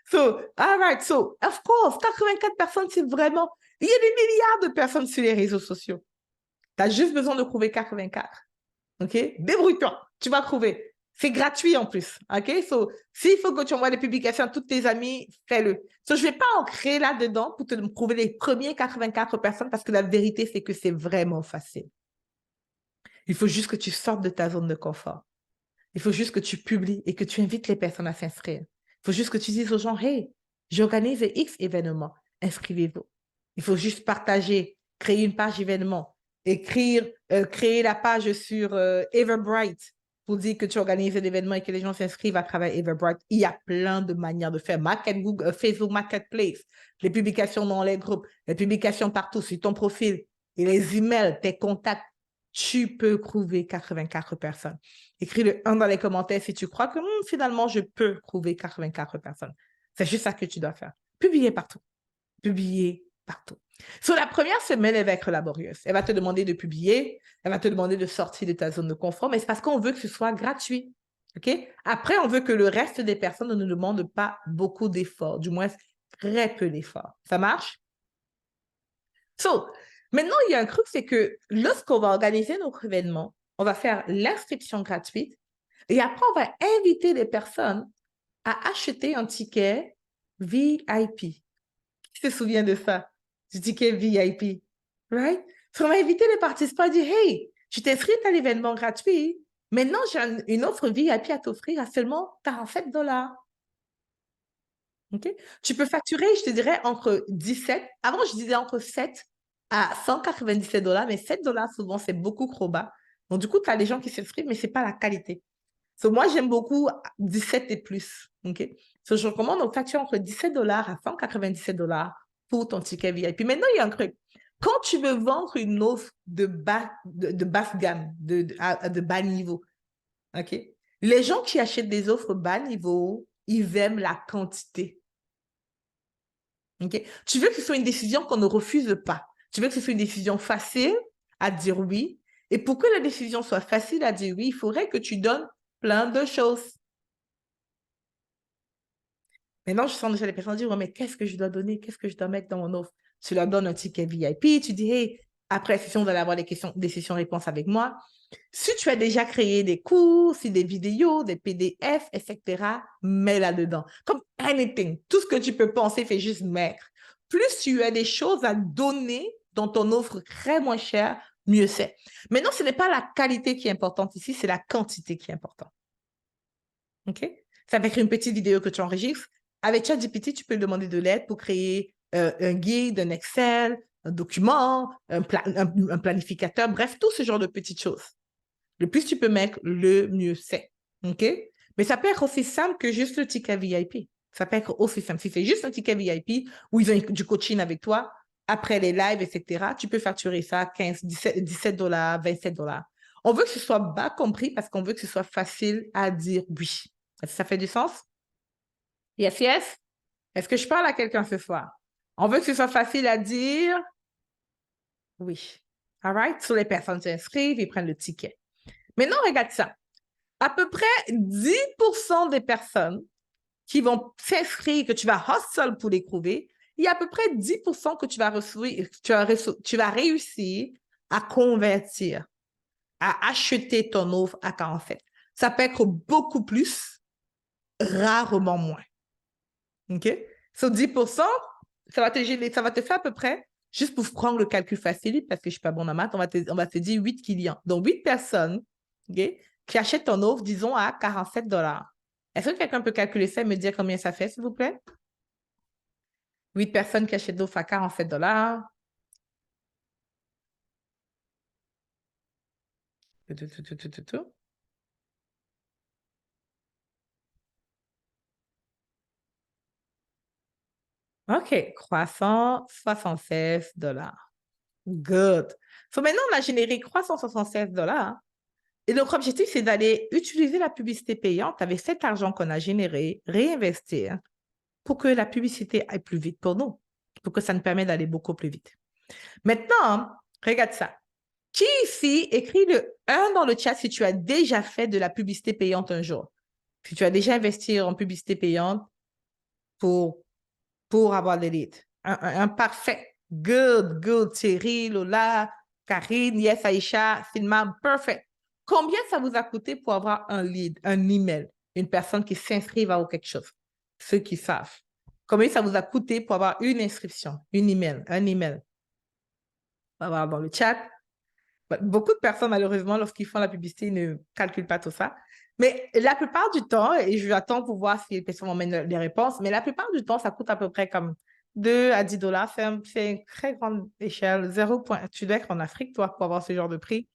So, all right. So, of course, 84 personnes, c'est vraiment... Il y a des milliards de personnes sur les réseaux sociaux. Tu as juste besoin de trouver 84. OK? Débrouille-toi. Tu vas trouver. C'est gratuit en plus. OK? So, s'il faut que tu envoies des publications à tous tes amis, fais-le. So, je ne vais pas ancrer là-dedans pour te prouver les premiers 84 personnes parce que la vérité, c'est que c'est vraiment facile. Il faut juste que tu sortes de ta zone de confort. Il faut juste que tu publies et que tu invites les personnes à s'inscrire. Il faut juste que tu dises aux gens, hey, j'organise X événements, inscrivez-vous. Il faut juste partager, créer une page événement, créer la page sur Everbright pour dire que tu organises un événement et que les gens s'inscrivent à travers Everbright. Il y a plein de manières de faire. Facebook Marketplace, les publications dans les groupes, les publications partout sur ton profil et les emails, tes contacts. Tu peux trouver 84 personnes. Écris le 1 dans les commentaires si tu crois que finalement, je peux trouver 84 personnes. C'est juste ça que tu dois faire. Publier partout. Publier partout. Sur la première semaine, elle va être laborieuse. Elle va te demander de publier. Elle va te demander de sortir de ta zone de confort, mais c'est parce qu'on veut que ce soit gratuit. OK? Après, on veut que le reste des personnes ne nous demandent pas beaucoup d'efforts, du moins très peu d'efforts. Ça marche? So, maintenant, il y a un truc, c'est que lorsqu'on va organiser notre événement, on va faire l'inscription gratuite et après, on va inviter les personnes à acheter un ticket VIP. Qui se souvient de ça? Du ticket VIP, right? So, on va inviter les participants à dire, hey, tu t'inscris à l'événement gratuit. Maintenant, j'ai une offre VIP à t'offrir à seulement 47 $. OK? Tu peux facturer, je te dirais, entre 17, avant je disais entre 7 à 197 $, mais 7 $ souvent, c'est beaucoup trop bas. Donc, du coup, tu as les gens qui s'inscrivent, mais ce n'est pas la qualité. So, moi, j'aime beaucoup 17 et plus. OK? So, je recommande donc facture entre 17 $ à 197 $ pour ton ticket VIP. Maintenant, il y a un truc. Quand tu veux vendre une offre de basse gamme, de bas niveau, OK? Les gens qui achètent des offres bas niveau, ils aiment la quantité. Okay? Tu veux que ce soit une décision qu'on ne refuse pas. Tu veux que ce soit une décision facile à dire oui. Et pour que la décision soit facile à dire oui, il faudrait que tu donnes plein de choses. Maintenant, je sens déjà les personnes dire, oh, mais qu'est-ce que je dois donner? Qu'est-ce que je dois mettre dans mon offre? Tu leur donnes un ticket VIP, tu dis, hey, après la session, vous allez avoir des sessions-réponses avec moi. Si tu as déjà créé des cours, des vidéos, des PDF, etc., mets là-dedans. Comme anything, tout ce que tu peux penser, fais juste mettre. Plus tu as des choses à donner dans ton offre très moins chère, mieux c'est. Maintenant, ce n'est pas la qualité qui est importante ici, c'est la quantité qui est importante. OK? Ça va être une petite vidéo que tu enregistres. Avec ChatGPT, tu peux lui demander de l'aide pour créer un guide, un Excel, un document, un planificateur, bref, tout ce genre de petites choses. Le plus tu peux mettre, le mieux c'est. OK? Mais ça peut être aussi simple que juste le ticket VIP. Ça peut être aussi simple. Si c'est juste un ticket VIP où ils ont du coaching avec toi, après les lives, etc., tu peux facturer ça 15, 17 $, 27 $. On veut que ce soit bas compris parce qu'on veut que ce soit facile à dire oui. Est-ce que ça fait du sens? Yes, yes? Est-ce que je parle à quelqu'un ce soir? On veut que ce soit facile à dire oui. All right? So, les personnes s'inscrivent, ils prennent le ticket. Maintenant, regarde ça. À peu près 10% des personnes qui vont s'inscrire, que tu vas hustle pour les trouver, il y a à peu près 10% que tu vas réussir à convertir, à acheter ton offre à 47. Ça peut être beaucoup plus, rarement moins. OK? Sur 10%, ça va te faire à peu près, juste pour prendre le calcul facile, parce que je ne suis pas bonne en maths, on va te dire 8 clients. Donc, 8 personnes, OK, qui achètent ton offre, disons, à 47 $. Est-ce que quelqu'un peut calculer ça et me dire combien ça fait, s'il vous plaît? 8 personnes qui achètent l'offre à 47 $. OK, croissant, 76 $. Good. So maintenant, on a généré croissant 76 $. Et notre objectif, c'est d'aller utiliser la publicité payante avec cet argent qu'on a généré, réinvestir pour que la publicité aille plus vite pour nous, pour que ça nous permette d'aller beaucoup plus vite. Maintenant, regarde ça. Qui ici écrit le 1 dans le chat si tu as déjà fait de la publicité payante un jour? Si tu as déjà investi en publicité payante pour avoir des leads. Un parfait. Good. Thierry, Lola, Karine, yes, Aïcha, Silma, perfect. Combien ça vous a coûté pour avoir un lead, un email, une personne qui s'inscrive à quelque chose? Ceux qui savent. Combien ça vous a coûté pour avoir une inscription, un email? On va voir dans le chat. Beaucoup de personnes, malheureusement, lorsqu'ils font la publicité, ils ne calculent pas tout ça. Mais la plupart du temps, et je vais attendre pour voir si les personnes m'emmènent les réponses, mais la plupart du temps, ça coûte à peu près comme 2 à 10 dollars. C'est une très grande échelle. 0 point. Tu dois être en Afrique, toi, pour avoir ce genre de prix.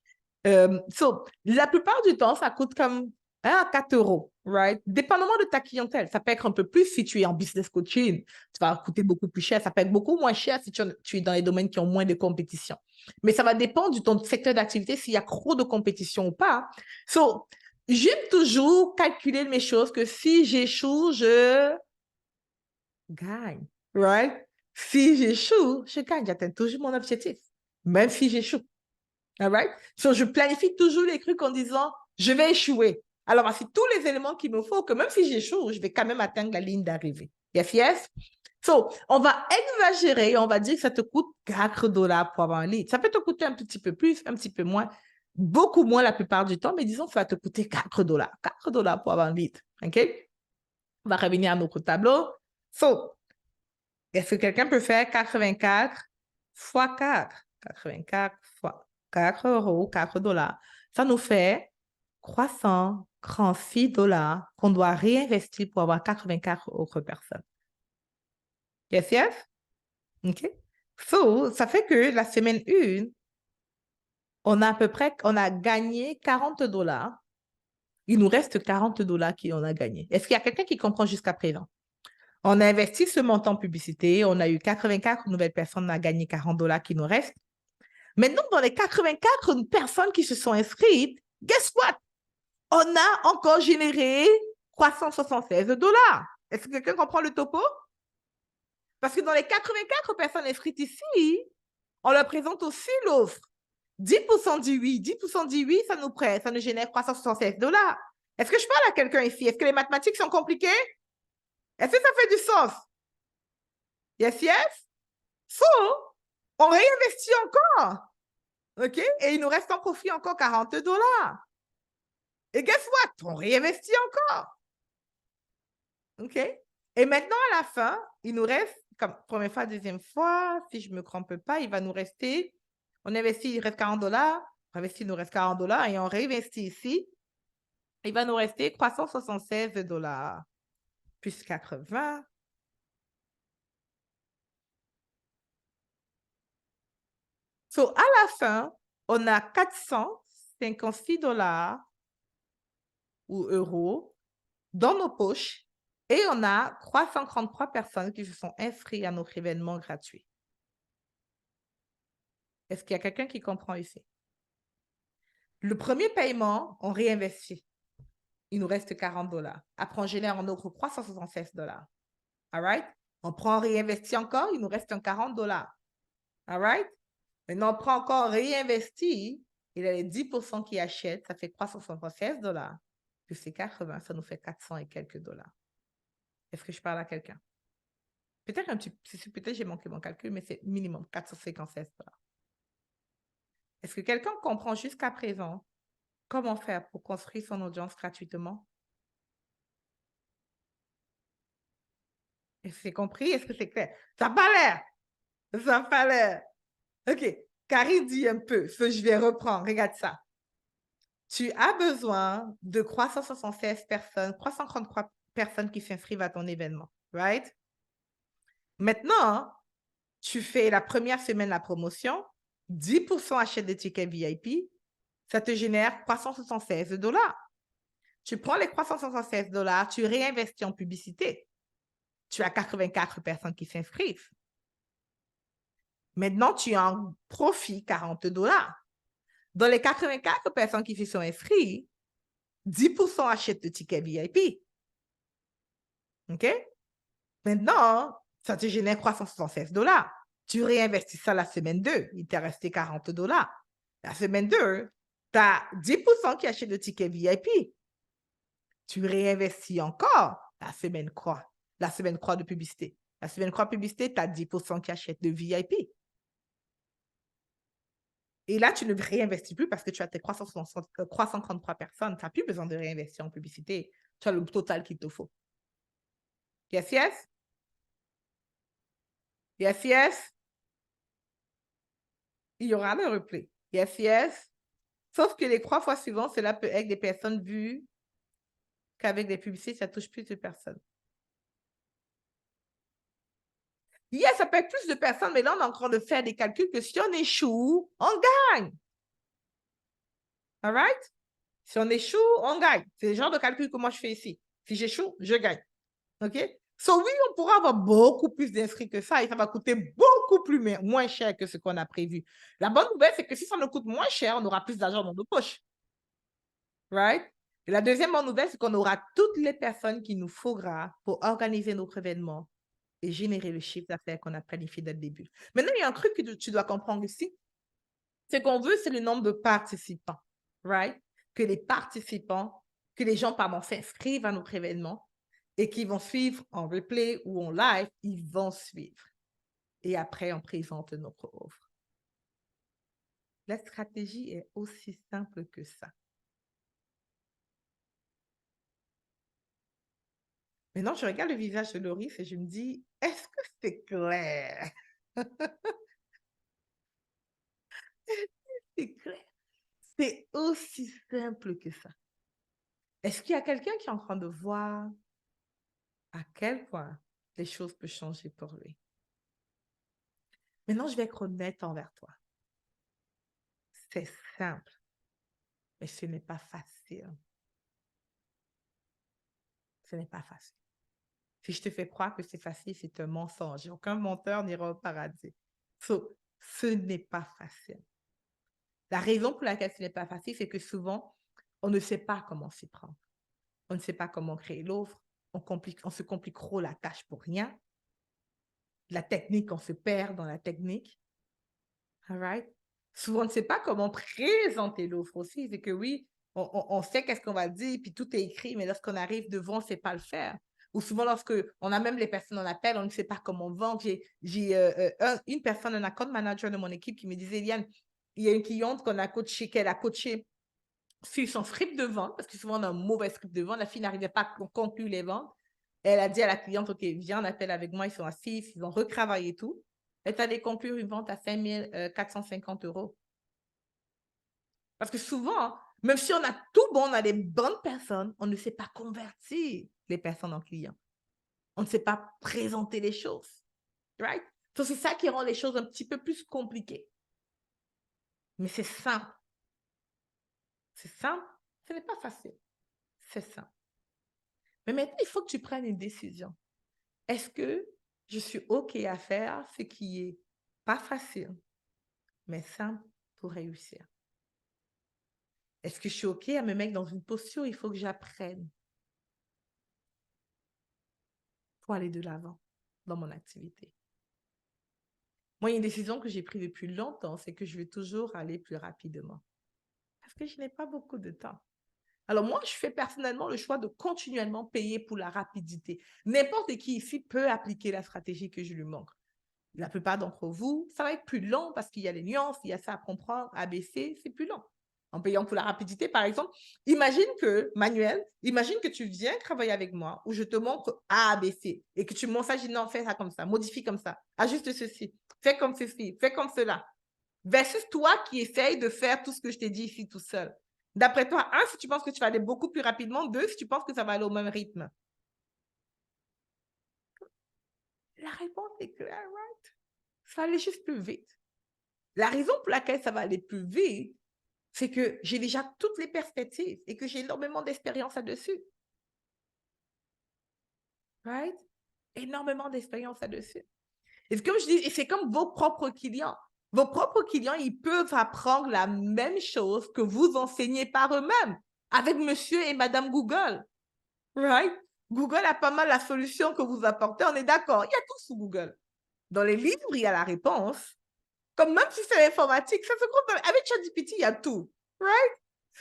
La plupart du temps, ça coûte comme 1 à 4 euros, right? Dépendamment de ta clientèle. Ça peut être un peu plus si tu es en business coaching. Tu vas coûter beaucoup plus cher. Ça peut être beaucoup moins cher si tu es dans les domaines qui ont moins de compétition. Mais ça va dépendre de ton secteur d'activité, s'il y a trop de compétition ou pas. J'aime toujours calculer mes choses que si j'échoue, je gagne, right? Si j'échoue, je gagne. J'atteins toujours mon objectif, même si j'échoue. All right? Je planifie toujours les trucs en disant, je vais échouer. Alors, voici tous les éléments qu'il me faut que même si j'échoue, je vais quand même atteindre la ligne d'arrivée. Yes? On va exagérer, on va dire que ça te coûte 4 dollars pour avoir un lead. Ça peut te coûter un petit peu plus, un petit peu moins, beaucoup moins la plupart du temps, mais disons que ça va te coûter 4 dollars. 4 dollars pour avoir un lead. OK? On va revenir à notre tableau. Est-ce que quelqu'un peut faire 84 fois 4? 84 fois 4 euros, 4 dollars. Ça nous fait 336 dollars qu'on doit réinvestir pour avoir 84 autres personnes. Yes? OK? Ça fait que la semaine 1, on a gagné 40 dollars. Il nous reste 40 dollars qu'on a gagné. Est-ce qu'il y a quelqu'un qui comprend jusqu'à présent? On a investi ce montant en publicité. On a eu 84 nouvelles personnes. On a gagné 40 dollars qui nous restent. Maintenant, dans les 84 personnes qui se sont inscrites, guess what? On a encore généré 376 dollars. Est-ce que quelqu'un comprend le topo? Parce que dans les 84 personnes inscrites ici, on leur présente aussi l'offre. 10% dit oui. 10% dit oui, ça nous génère 376 dollars. Est-ce que je parle à quelqu'un ici? Est-ce que les mathématiques sont compliquées? Est-ce que ça fait du sens? Yes? On réinvestit encore. OK? Et il nous reste en profit encore 40 dollars. Et guess what? On réinvestit encore. OK? Et maintenant, à la fin, il nous reste, comme première fois, deuxième fois, si je ne me trompe pas, il va nous rester, on investit, il reste 40 dollars, on investit, il nous reste 40 dollars, et on réinvestit ici, il va nous rester 376 dollars, plus 80. À la fin, on a 456 dollars ou euros dans nos poches et on a 333 personnes qui se sont inscrites à notre événement gratuit. Est-ce qu'il y a quelqu'un qui comprend ici? Le premier paiement, on réinvestit. Il nous reste 40 dollars. Après, on génère un autre 376 dollars. All right? On prend, réinvestit encore, il nous reste un 40 dollars. All right? Maintenant, on prend encore, réinvestit, il y a les 10% qui achètent, ça fait 376 dollars. Plus c'est 80, ça nous fait 400 et quelques dollars. Est-ce que je parle à quelqu'un? Peut-être j'ai manqué mon calcul, mais c'est minimum 456 dollars. Est-ce que quelqu'un comprend jusqu'à présent comment faire pour construire son audience gratuitement? Est-ce que c'est compris? Est-ce que c'est clair? Ça n'a pas l'air! Ça n'a pas l'air! OK. Karine dit un peu, je vais reprendre. Regarde ça. Tu as besoin de 376 personnes, 333 personnes qui s'inscrivent à ton événement, right? Maintenant, tu fais la première semaine la promotion, 10% achètent des tickets VIP, ça te génère 376 dollars. Tu prends les 376 dollars, tu réinvestis en publicité. Tu as 84 personnes qui s'inscrivent. Maintenant, tu en profites 40 dollars. Dans les 84 personnes qui se sont inscrites, 10% achètent le ticket VIP. OK? Maintenant, ça te génère 376 dollars. Tu réinvestis ça la semaine 2, il t'est resté 40 dollars. La semaine 2, tu as 10% qui achètent le ticket VIP. Tu réinvestis encore la semaine croix de publicité. La semaine croix publicité, tu as 10% qui achètent le VIP. Et là, tu ne réinvestis plus parce que tu as tes 333 personnes. Tu n'as plus besoin de réinvestir en publicité. Tu as le total qu'il te faut. Yes, yes? Yes, yes? Il y aura le replay. Yes, yes? Sauf que les 3 fois suivantes, cela peut être des personnes vues qu'avec des publicités, ça touche plus de personnes. Yes, ça peut être plus de personnes, mais là, on est en train de faire des calculs que si on échoue, on gagne. All right? Si on échoue, on gagne. C'est le genre de calcul que moi, je fais ici. Si j'échoue, je gagne. OK? So, oui, on pourra avoir beaucoup plus d'inscrits que ça et ça va coûter beaucoup moins cher que ce qu'on a prévu. La bonne nouvelle, c'est que si ça nous coûte moins cher, on aura plus d'argent dans nos poches. Right? Et la deuxième bonne nouvelle, c'est qu'on aura toutes les personnes qu'il nous faudra pour organiser notre événement et générer le chiffre d'affaires qu'on a planifié dès le début. Maintenant, il y a un truc que tu dois comprendre ici. Ce qu'on veut, c'est le nombre de participants. Right? Que les gens, s'inscrivent à notre événement et qui vont suivre en replay ou en live, ils vont suivre. Et après, on présente notre offre. La stratégie est aussi simple que ça. Maintenant, je regarde le visage de Loris et je me dis, est-ce que c'est clair? C'est clair. C'est aussi simple que ça. Est-ce qu'il y a quelqu'un qui est en train de voir à quel point les choses peuvent changer pour lui? Maintenant, je vais être honnête envers toi. C'est simple, mais ce n'est pas facile. Ce n'est pas facile. Si je te fais croire que c'est facile, c'est un mensonge. Aucun menteur n'ira au paradis. Ce n'est pas facile. La raison pour laquelle ce n'est pas facile, c'est que souvent, on ne sait pas comment s'y prendre. On ne sait pas comment créer l'offre. On se complique trop la tâche pour rien. La technique, on se perd dans la technique. All right? Souvent, on ne sait pas comment présenter l'offre aussi. C'est que oui, on sait qu'est-ce qu'on va dire, puis tout est écrit, mais lorsqu'on arrive devant, on ne sait pas le faire. Ou souvent, lorsque on a même les personnes en appel, on ne sait pas comment vendre. J'ai une personne, un account manager de mon équipe qui me disait, Eliane, il y a une cliente qu'elle a coachée sur son script de vente, parce que souvent on a un mauvais script de vente, la fille n'arrivait pas à conclure les ventes. Elle a dit à la cliente, OK, viens en appel avec moi, ils sont assis, ils ont retravaillé tout. Elle est allée conclure une vente à 5 450 €. Parce que souvent, même si on a tout bon, on a des bonnes personnes, on ne sait pas convertir les personnes en clients. On ne sait pas présenter les choses. Right? Donc, c'est ça qui rend les choses un petit peu plus compliquées. Mais c'est simple. C'est simple. Ce n'est pas facile. C'est simple. Mais maintenant, il faut que tu prennes une décision. Est-ce que je suis OK à faire ce qui est pas facile, mais simple pour réussir? Est-ce que je suis OK à me mettre dans une posture où il faut que j'apprenne pour aller de l'avant dans mon activité? Moi, il y a une décision que j'ai prise depuis longtemps, c'est que je vais toujours aller plus rapidement. Parce que je n'ai pas beaucoup de temps. Alors moi, je fais personnellement le choix de continuellement payer pour la rapidité. N'importe qui ici peut appliquer la stratégie que je lui montre. La plupart d'entre vous, ça va être plus long parce qu'il y a les nuances, il y a ça à comprendre, ABC, c'est plus long. En payant pour la rapidité, par exemple, imagine que tu viens travailler avec moi où je te montre A, B, C et que tu me montres ça, je dis non, fais ça comme ça, modifie comme ça, ajuste ceci, fais comme ceci, fais comme cela. Versus toi qui essayes de faire tout ce que je t'ai dit ici tout seul. D'après toi, un, si tu penses que tu vas aller beaucoup plus rapidement, deux, si tu penses que ça va aller au même rythme. La réponse est claire, right? Ça va aller juste plus vite. La raison pour laquelle ça va aller plus vite, c'est que j'ai déjà toutes les perspectives et que j'ai énormément d'expérience là-dessus. Right? Énormément d'expérience là-dessus. Et comme je dis, c'est comme vos propres clients. Vos propres clients, ils peuvent apprendre la même chose que vous enseignez par eux-mêmes avec monsieur et madame Google. Right? Google a pas mal la solution que vous apportez, on est d'accord. Il y a tout sous Google. Dans les livres, il y a la réponse. Comme même si c'est l'informatique, ça se compte. Avec ChatGPT, il y a tout. Right?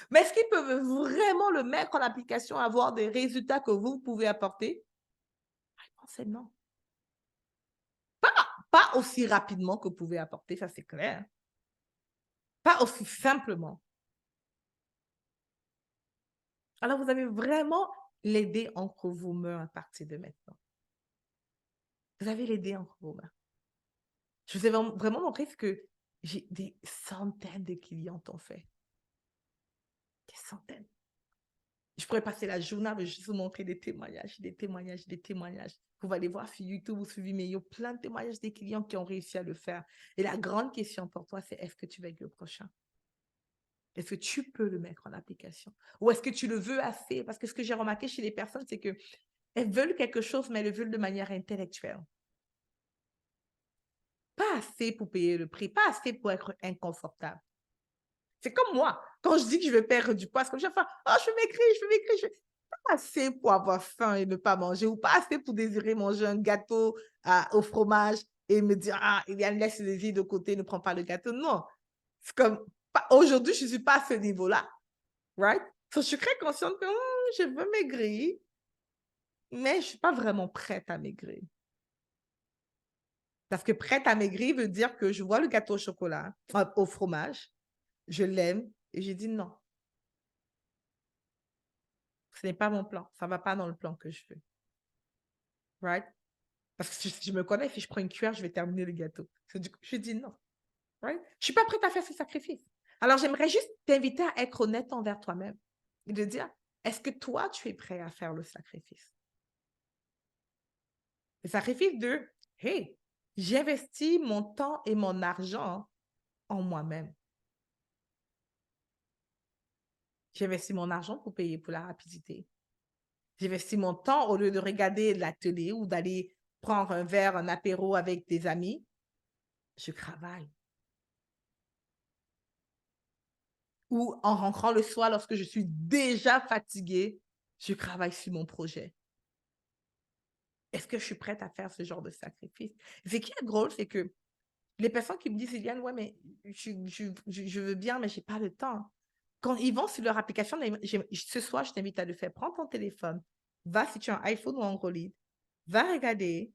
Mais est-ce qu'ils peuvent vraiment le mettre en application, avoir des résultats que vous pouvez apporter? La réponse est non. Pas aussi rapidement que vous pouvez apporter, ça c'est clair. Pas aussi simplement. Alors, vous avez vraiment l'aider entre vos mains à partir de maintenant. Vous avez l'aider entre vos mains. Je vous ai vraiment montré ce que j'ai des centaines de clients ont fait. Des centaines. Je pourrais passer la journée à juste vous montrer des témoignages, des témoignages, des témoignages. Vous allez voir sur YouTube ou sur Vimeo plein de témoignages des clients qui ont réussi à le faire. Et la grande question pour toi, c'est est-ce que tu vas être le prochain? Est-ce que tu peux le mettre en application? Ou est-ce que tu le veux assez? Parce que ce que j'ai remarqué chez les personnes, c'est qu'elles veulent quelque chose, mais elles le veulent de manière intellectuelle. Pas assez pour payer le prix, pas assez pour être inconfortable. C'est comme moi. Quand je dis que je veux perdre du poids, c'est comme chaque fois, oh, je veux maigrir, je veux maigrir. Pas assez pour avoir faim et ne pas manger, ou pas assez pour désirer manger un gâteau au fromage et me dire, ah, Eliane, laisse le désir de côté, ne prends pas le gâteau. Non. C'est comme, aujourd'hui, je ne suis pas à ce niveau-là. Right? So, je suis très consciente que je veux maigrir, mais je ne suis pas vraiment prête à maigrir. Parce que prête à maigrir veut dire que je vois le gâteau au chocolat, au fromage, je l'aime et j'ai dit non. Ce n'est pas mon plan. Ça ne va pas dans le plan que je veux. Right? Parce que je me connais, si je prends une cuillère, je vais terminer le gâteau. Du coup, je dis non. Right? Je ne suis pas prête à faire ce sacrifice. Alors, j'aimerais juste t'inviter à être honnête envers toi-même et de dire, est-ce que toi, tu es prêt à faire le sacrifice? Le sacrifice de, hey, j'investis mon temps et mon argent en moi-même. J'investis mon argent pour payer pour la rapidité. J'investis mon temps au lieu de regarder la télé ou d'aller prendre un verre, un apéro avec des amis. Je travaille. Ou en rentrant le soir, lorsque je suis déjà fatiguée, je travaille sur mon projet. Est-ce que je suis prête à faire ce genre de sacrifice? Ce qui est drôle, c'est que les personnes qui me disent, Eliane, ouais, mais je veux bien, mais je n'ai pas le temps. Quand ils vont sur leur application, ce soir, je t'invite à le faire. Prends ton téléphone, va si tu as un iPhone ou Android, va regarder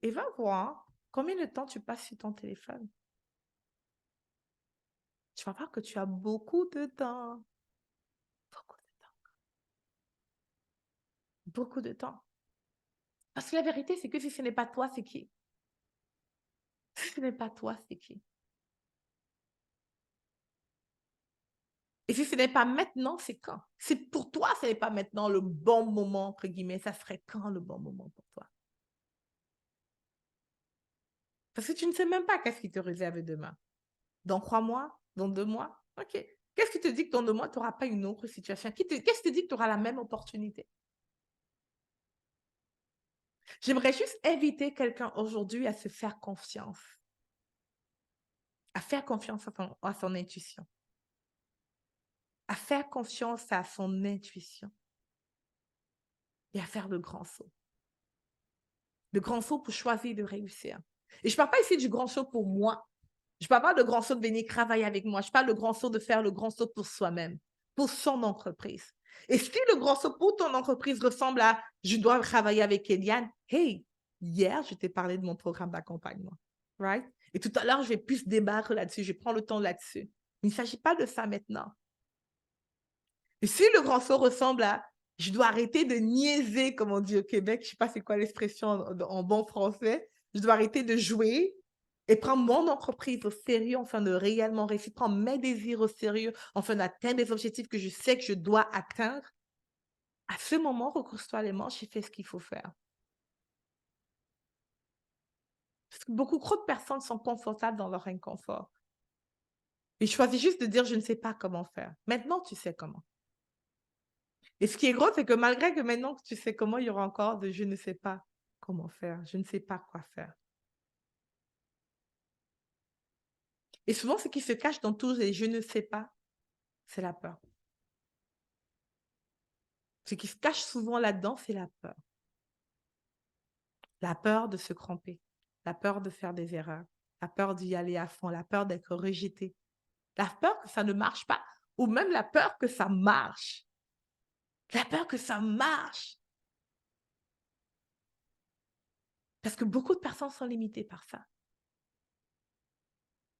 et va voir combien de temps tu passes sur ton téléphone. Tu vas voir que tu as beaucoup de temps. Beaucoup de temps. Beaucoup de temps. Parce que la vérité, c'est que si ce n'est pas toi, c'est qui? Si ce n'est pas toi, c'est qui? Et si ce n'est pas maintenant, c'est quand? Si pour toi, ce n'est pas maintenant le bon moment, entre guillemets, ça serait quand le bon moment pour toi? Parce que tu ne sais même pas qu'est-ce qui te réserve demain. Dans 3 mois? Dans 2 mois? OK. Qu'est-ce qui te dit que dans 2 mois, tu n'auras pas une autre situation? Qu'est-ce qui te dit que tu auras la même opportunité? J'aimerais juste inviter quelqu'un aujourd'hui à se faire confiance, à faire confiance à son intuition, à faire confiance à son intuition et à faire le grand saut. Le grand saut pour choisir de réussir. Et je ne parle pas ici du grand saut pour moi. Je ne parle pas de grand saut de venir travailler avec moi. Je parle de grand saut de faire le grand saut pour soi-même, pour son entreprise. Et si le grand saut pour ton entreprise ressemble à je dois travailler avec Eliane, hey, hier, je t'ai parlé de mon programme d'accompagnement. Right? Et tout à l'heure, je vais plus débattre là-dessus. Je prends le temps là-dessus. Mais il ne s'agit pas de ça maintenant. Et si le grand saut ressemble à je dois arrêter de niaiser, comme on dit au Québec, je ne sais pas c'est quoi l'expression en bon français, je dois arrêter de jouer et prendre mon entreprise au sérieux afin de réellement réussir, prendre mes désirs au sérieux afin d'atteindre des objectifs que je sais que je dois atteindre. À ce moment, recousse-toi les manches et fais ce qu'il faut faire. Parce que beaucoup trop de personnes sont confortables dans leur inconfort. Ils choisissent juste de dire je ne sais pas comment faire. Maintenant, tu sais comment. Et ce qui est gros, c'est que malgré que maintenant que tu sais comment, il y aura encore de je ne sais pas comment faire, je ne sais pas quoi faire. Et souvent, ce qui se cache dans tous les je ne sais pas, c'est la peur. Ce qui se cache souvent là-dedans, c'est la peur. La peur de se cramper, la peur de faire des erreurs, la peur d'y aller à fond, la peur d'être rejeté, la peur que ça ne marche pas, ou même la peur que ça marche. La peur que ça marche. Parce que beaucoup de personnes sont limitées par ça.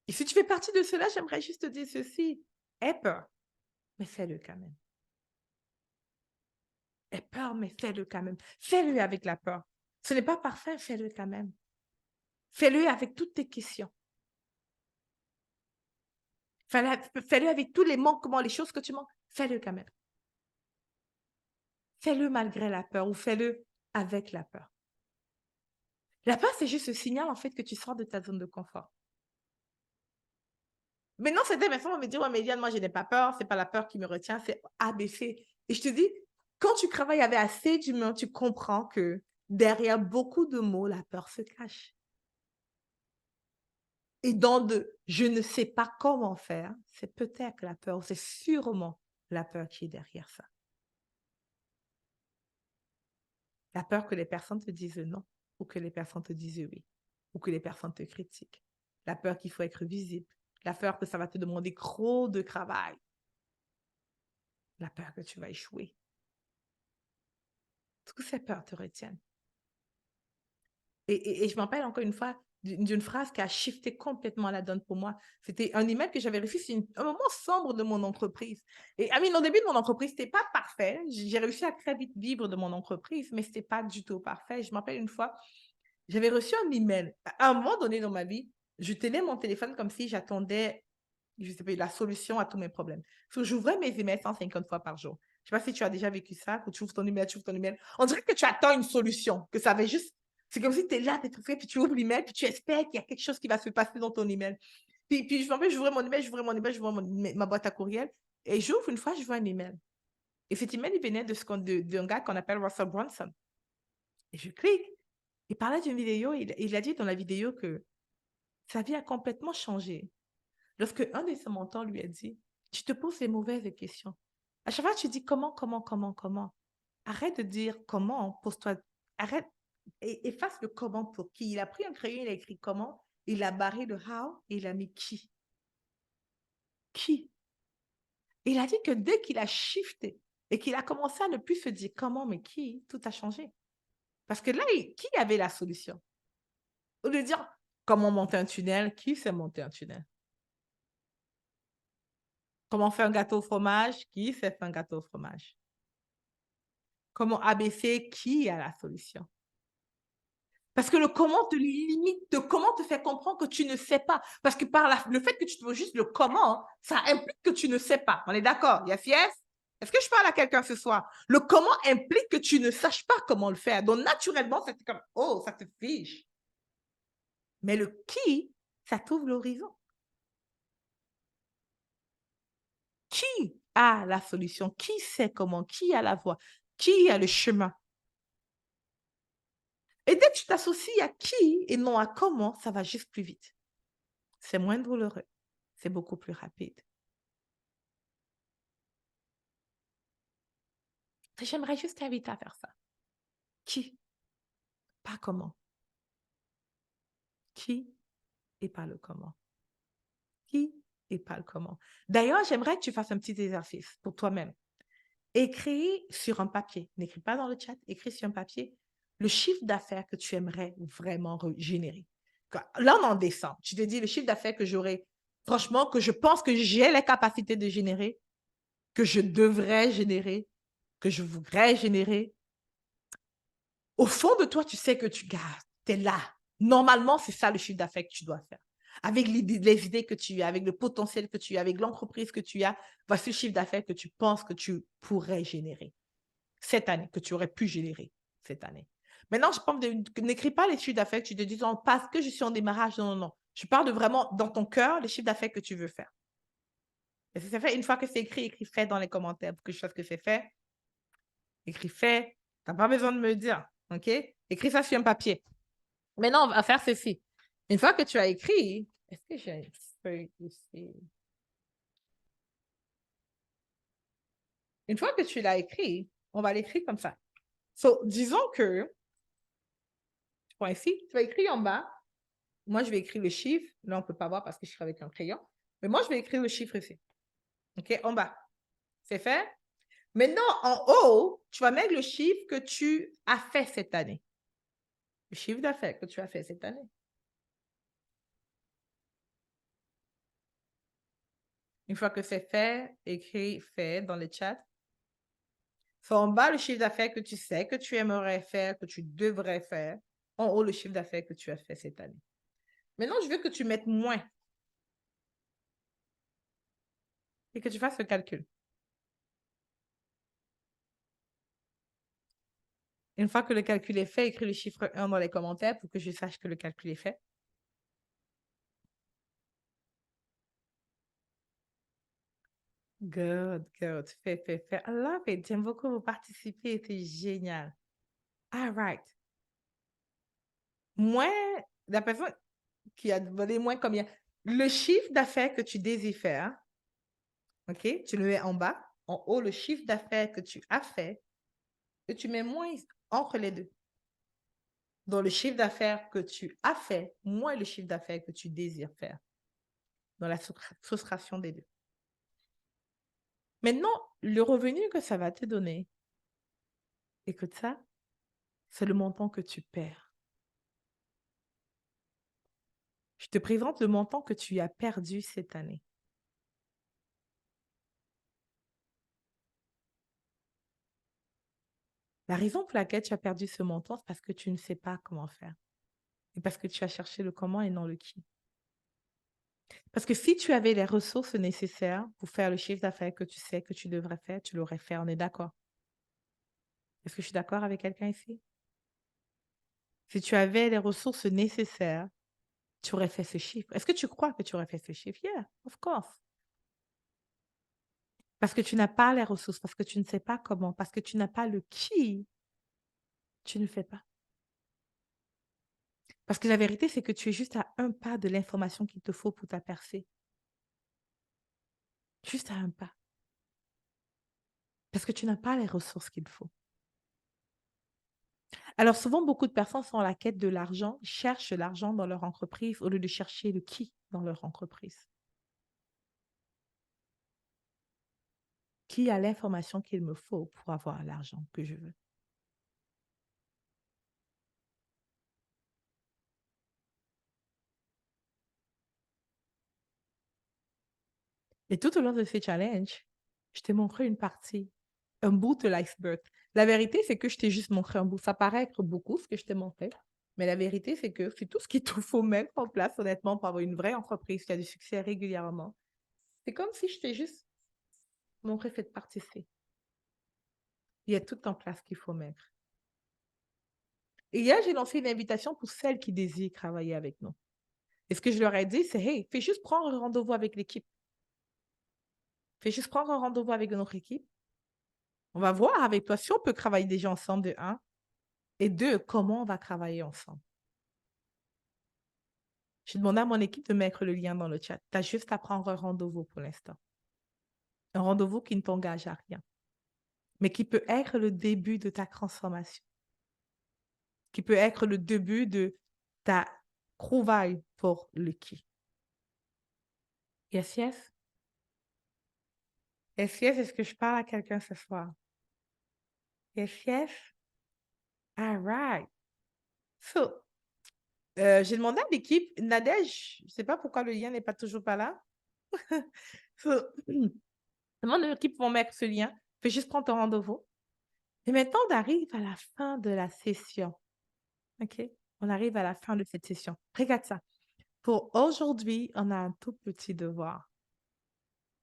Et si tu fais partie de cela, j'aimerais juste te dire ceci. Aie peur, mais fais-le quand même. Aie peur, mais fais-le quand même. Fais-le avec la peur. Ce n'est pas parfait, fais-le quand même. Fais-le avec toutes tes questions. Fais-le avec tous les manquements, les choses que tu manques. Fais-le quand même. Fais-le malgré la peur ou fais-le avec la peur. La peur, c'est juste ce signal, en fait, que tu sors de ta zone de confort. Maintenant, certaines personnes vont me dire, ouais, mais Eliane, moi, je n'ai pas peur, c'est pas la peur qui me retient, c'est ABC. Et je te dis, quand tu travailles avec assez d'humains, tu comprends que derrière beaucoup de mots, la peur se cache. Et dans je ne sais pas comment faire, c'est peut-être la peur, c'est sûrement la peur qui est derrière ça. La peur que les personnes te disent non, ou que les personnes te disent oui, ou que les personnes te critiquent. La peur qu'il faut être visible. La peur que ça va te demander trop de travail. La peur que tu vas échouer. Toutes ces peurs te retiennent. Et je m'en rappelle encore une fois d'une phrase qui a shifté complètement la donne pour moi. C'était un email que j'avais reçu, c'est un moment sombre de mon entreprise. Et au début de mon entreprise, c'était pas parfait. J'ai réussi à très vite vivre de mon entreprise, mais c'était pas du tout parfait. Je me rappelle une fois, j'avais reçu un email. À un moment donné dans ma vie, je tenais mon téléphone comme si j'attendais, je sais pas, la solution à tous mes problèmes. Parce que j'ouvrais mes emails 150 fois par jour. Je sais pas si tu as déjà vécu ça, que tu ouvres ton email, tu ouvres ton email. On dirait que tu attends une solution, que ça va juste. C'est comme si tu es là, tu es tout fait, puis tu ouvres l'email, puis tu espères qu'il y a quelque chose qui va se passer dans ton email. Puis je me rappelle, j'ouvrais mon email, j'ouvrais ma boîte à courriel, et j'ouvre une fois, je vois un email. Et cet email, il venait d'un gars qu'on appelle Russell Brunson. Et je clique. Il parlait d'une vidéo, il a dit dans la vidéo que sa vie a complètement changé. Lorsque un de ses mentors lui a dit, tu te poses les mauvaises questions. À chaque fois, tu dis comment, comment, comment, comment. Arrête de dire comment, pose-toi, arrête, et efface le comment pour qui. Il a pris un crayon, il a écrit comment, il a barré le how, et il a mis qui. Qui. Il a dit que dès qu'il a shifté et qu'il a commencé à ne plus se dire comment, mais qui, tout a changé. Parce que là, qui avait la solution? Au lieu de dire comment monter un tunnel, qui sait monter un tunnel? Comment faire un gâteau au fromage? Qui sait faire un gâteau au fromage? Comment ABC? Qui a la solution? Parce que le comment te limite, comment te fait comprendre que tu ne sais pas. Parce que le fait que tu te poses juste le comment, ça implique que tu ne sais pas. On est d'accord? Yes, yes? Est-ce que je parle à quelqu'un ce soir? Le comment implique que tu ne saches pas comment le faire. Donc, naturellement, c'est comme, oh, ça te fiche. Mais le qui, ça t'ouvre l'horizon. Qui a la solution? Qui sait comment? Qui a la voie? Qui a le chemin? Et dès que tu t'associes à qui et non à comment, ça va juste plus vite. C'est moins douloureux. C'est beaucoup plus rapide. J'aimerais juste t'inviter à faire ça. Qui? Pas comment. Qui et pas le comment. Qui et pas le comment. D'ailleurs, j'aimerais que tu fasses un petit exercice pour toi-même. Écris sur un papier. N'écris pas dans le chat. Écris sur un papier le chiffre d'affaires que tu aimerais vraiment générer. Là, on est en décembre. Tu te dis le chiffre d'affaires que j'aurais, franchement, que je pense que j'ai les capacités de générer, que je devrais générer, que je voudrais générer. Au fond de toi, tu sais que tu es là. Normalement, c'est ça le chiffre d'affaires que tu dois faire. Avec les idées que tu as, avec le potentiel que tu as, avec l'entreprise que tu as, voici le chiffre d'affaires que tu penses que tu pourrais générer cette année, que tu aurais pu générer cette année. Maintenant, je pense n'écris pas les chiffres d'affaires que tu te dis parce que je suis en démarrage. Non, non, non. Je parle de vraiment dans ton cœur les chiffres d'affaires que tu veux faire. Et si c'est fait, une fois que c'est écrit, écris fait dans les commentaires pour que je sache que c'est fait. Écris fait. Tu n'as pas besoin de me dire. OK? Écris ça sur un papier. Maintenant, on va faire ceci. Une fois que tu as écrit, est-ce que j'ai une feuille ici? Une fois que tu l'as écrit, on va l'écrire comme ça. So, disons que, tu prends ici, tu vas écrire en bas, moi, je vais écrire le chiffre. Là, on ne peut pas voir parce que je suis avec un crayon. Mais moi, je vais écrire le chiffre ici. OK, en bas. C'est fait? Maintenant, en haut, tu vas mettre le chiffre que tu as fait cette année. Le chiffre d'affaires que tu as fait cette année. Une fois que c'est fait, écris fait dans le chat. En bas, le chiffre d'affaires que tu sais que tu aimerais faire, que tu devrais faire. En haut, le chiffre d'affaires que tu as fait cette année. Maintenant, je veux que tu mettes moins et que tu fasses le calcul. Une fois que le calcul est fait, écris le chiffre 1 dans les commentaires pour que je sache que le calcul est fait. Good, good. Fait. I love it. J'aime beaucoup vous participer. C'est génial. All right. Moins, la personne qui a donné moins combien? Le chiffre d'affaires que tu désires faire, OK? Tu le mets en bas. En haut, le chiffre d'affaires que tu as fait et tu mets moins entre les deux. Donc, le chiffre d'affaires que tu as fait, moins le chiffre d'affaires que tu désires faire. Dans la soustraction des deux. Maintenant, le revenu que ça va te donner, écoute ça, c'est le montant que tu perds. Je te présente le montant que tu as perdu cette année. La raison pour laquelle tu as perdu ce montant, c'est parce que tu ne sais pas comment faire. Et parce que tu as cherché le comment et non le qui. Parce que si tu avais les ressources nécessaires pour faire le chiffre d'affaires que tu sais que tu devrais faire, tu l'aurais fait, on est d'accord. Est-ce que je suis d'accord avec quelqu'un ici? Si tu avais les ressources nécessaires, tu aurais fait ce chiffre. Est-ce que tu crois que tu aurais fait ce chiffre? Yeah, of course. Parce que tu n'as pas les ressources, parce que tu ne sais pas comment, parce que tu n'as pas le qui, tu ne fais pas. Parce que la vérité, c'est que tu es juste à un pas de l'information qu'il te faut pour ta percée. Juste à un pas. Parce que tu n'as pas les ressources qu'il faut. Alors souvent, beaucoup de personnes sont à la quête de l'argent, cherchent l'argent dans leur entreprise au lieu de chercher le qui dans leur entreprise. Qui a l'information qu'il me faut pour avoir l'argent que je veux? Et tout au long de ces challenges, je t'ai montré une partie, un bout de l'iceberg. La vérité, c'est que je t'ai juste montré un bout. Ça paraît être beaucoup ce que je t'ai montré, mais la vérité, c'est que c'est tout ce qu'il te faut mettre en place, honnêtement, pour avoir une vraie entreprise qui a du succès régulièrement. C'est comme si je t'ai juste montré cette partie-ci. Il y a tout en place qu'il faut mettre. Et hier, j'ai lancé une invitation pour celles qui désirent travailler avec nous. Et ce que je leur ai dit, c'est, hey, fais juste prendre un rendez-vous avec l'équipe. Fais juste prendre un rendez-vous avec notre équipe. On va voir avec toi si on peut travailler déjà ensemble de un, et deux, comment on va travailler ensemble. J'ai demandé à mon équipe de mettre le lien dans le chat. Tu as juste à prendre un rendez-vous pour l'instant. Un rendez-vous qui ne t'engage à rien, mais qui peut être le début de ta transformation, qui peut être le début de ta trouvaille pour le qui. Yes, yes? Yes, yes, est-ce que je parle à quelqu'un ce soir? Yes, yes? All right. So, j'ai demandé à l'équipe, Nadège, je ne sais pas pourquoi le lien n'est pas toujours pas là. So, demande à l'équipe vont mettre ce lien. Fais juste prendre ton rendez-vous. Et maintenant, on arrive à la fin de la session. OK? On arrive à la fin de cette session. Regarde ça. Pour aujourd'hui, on a un tout petit devoir.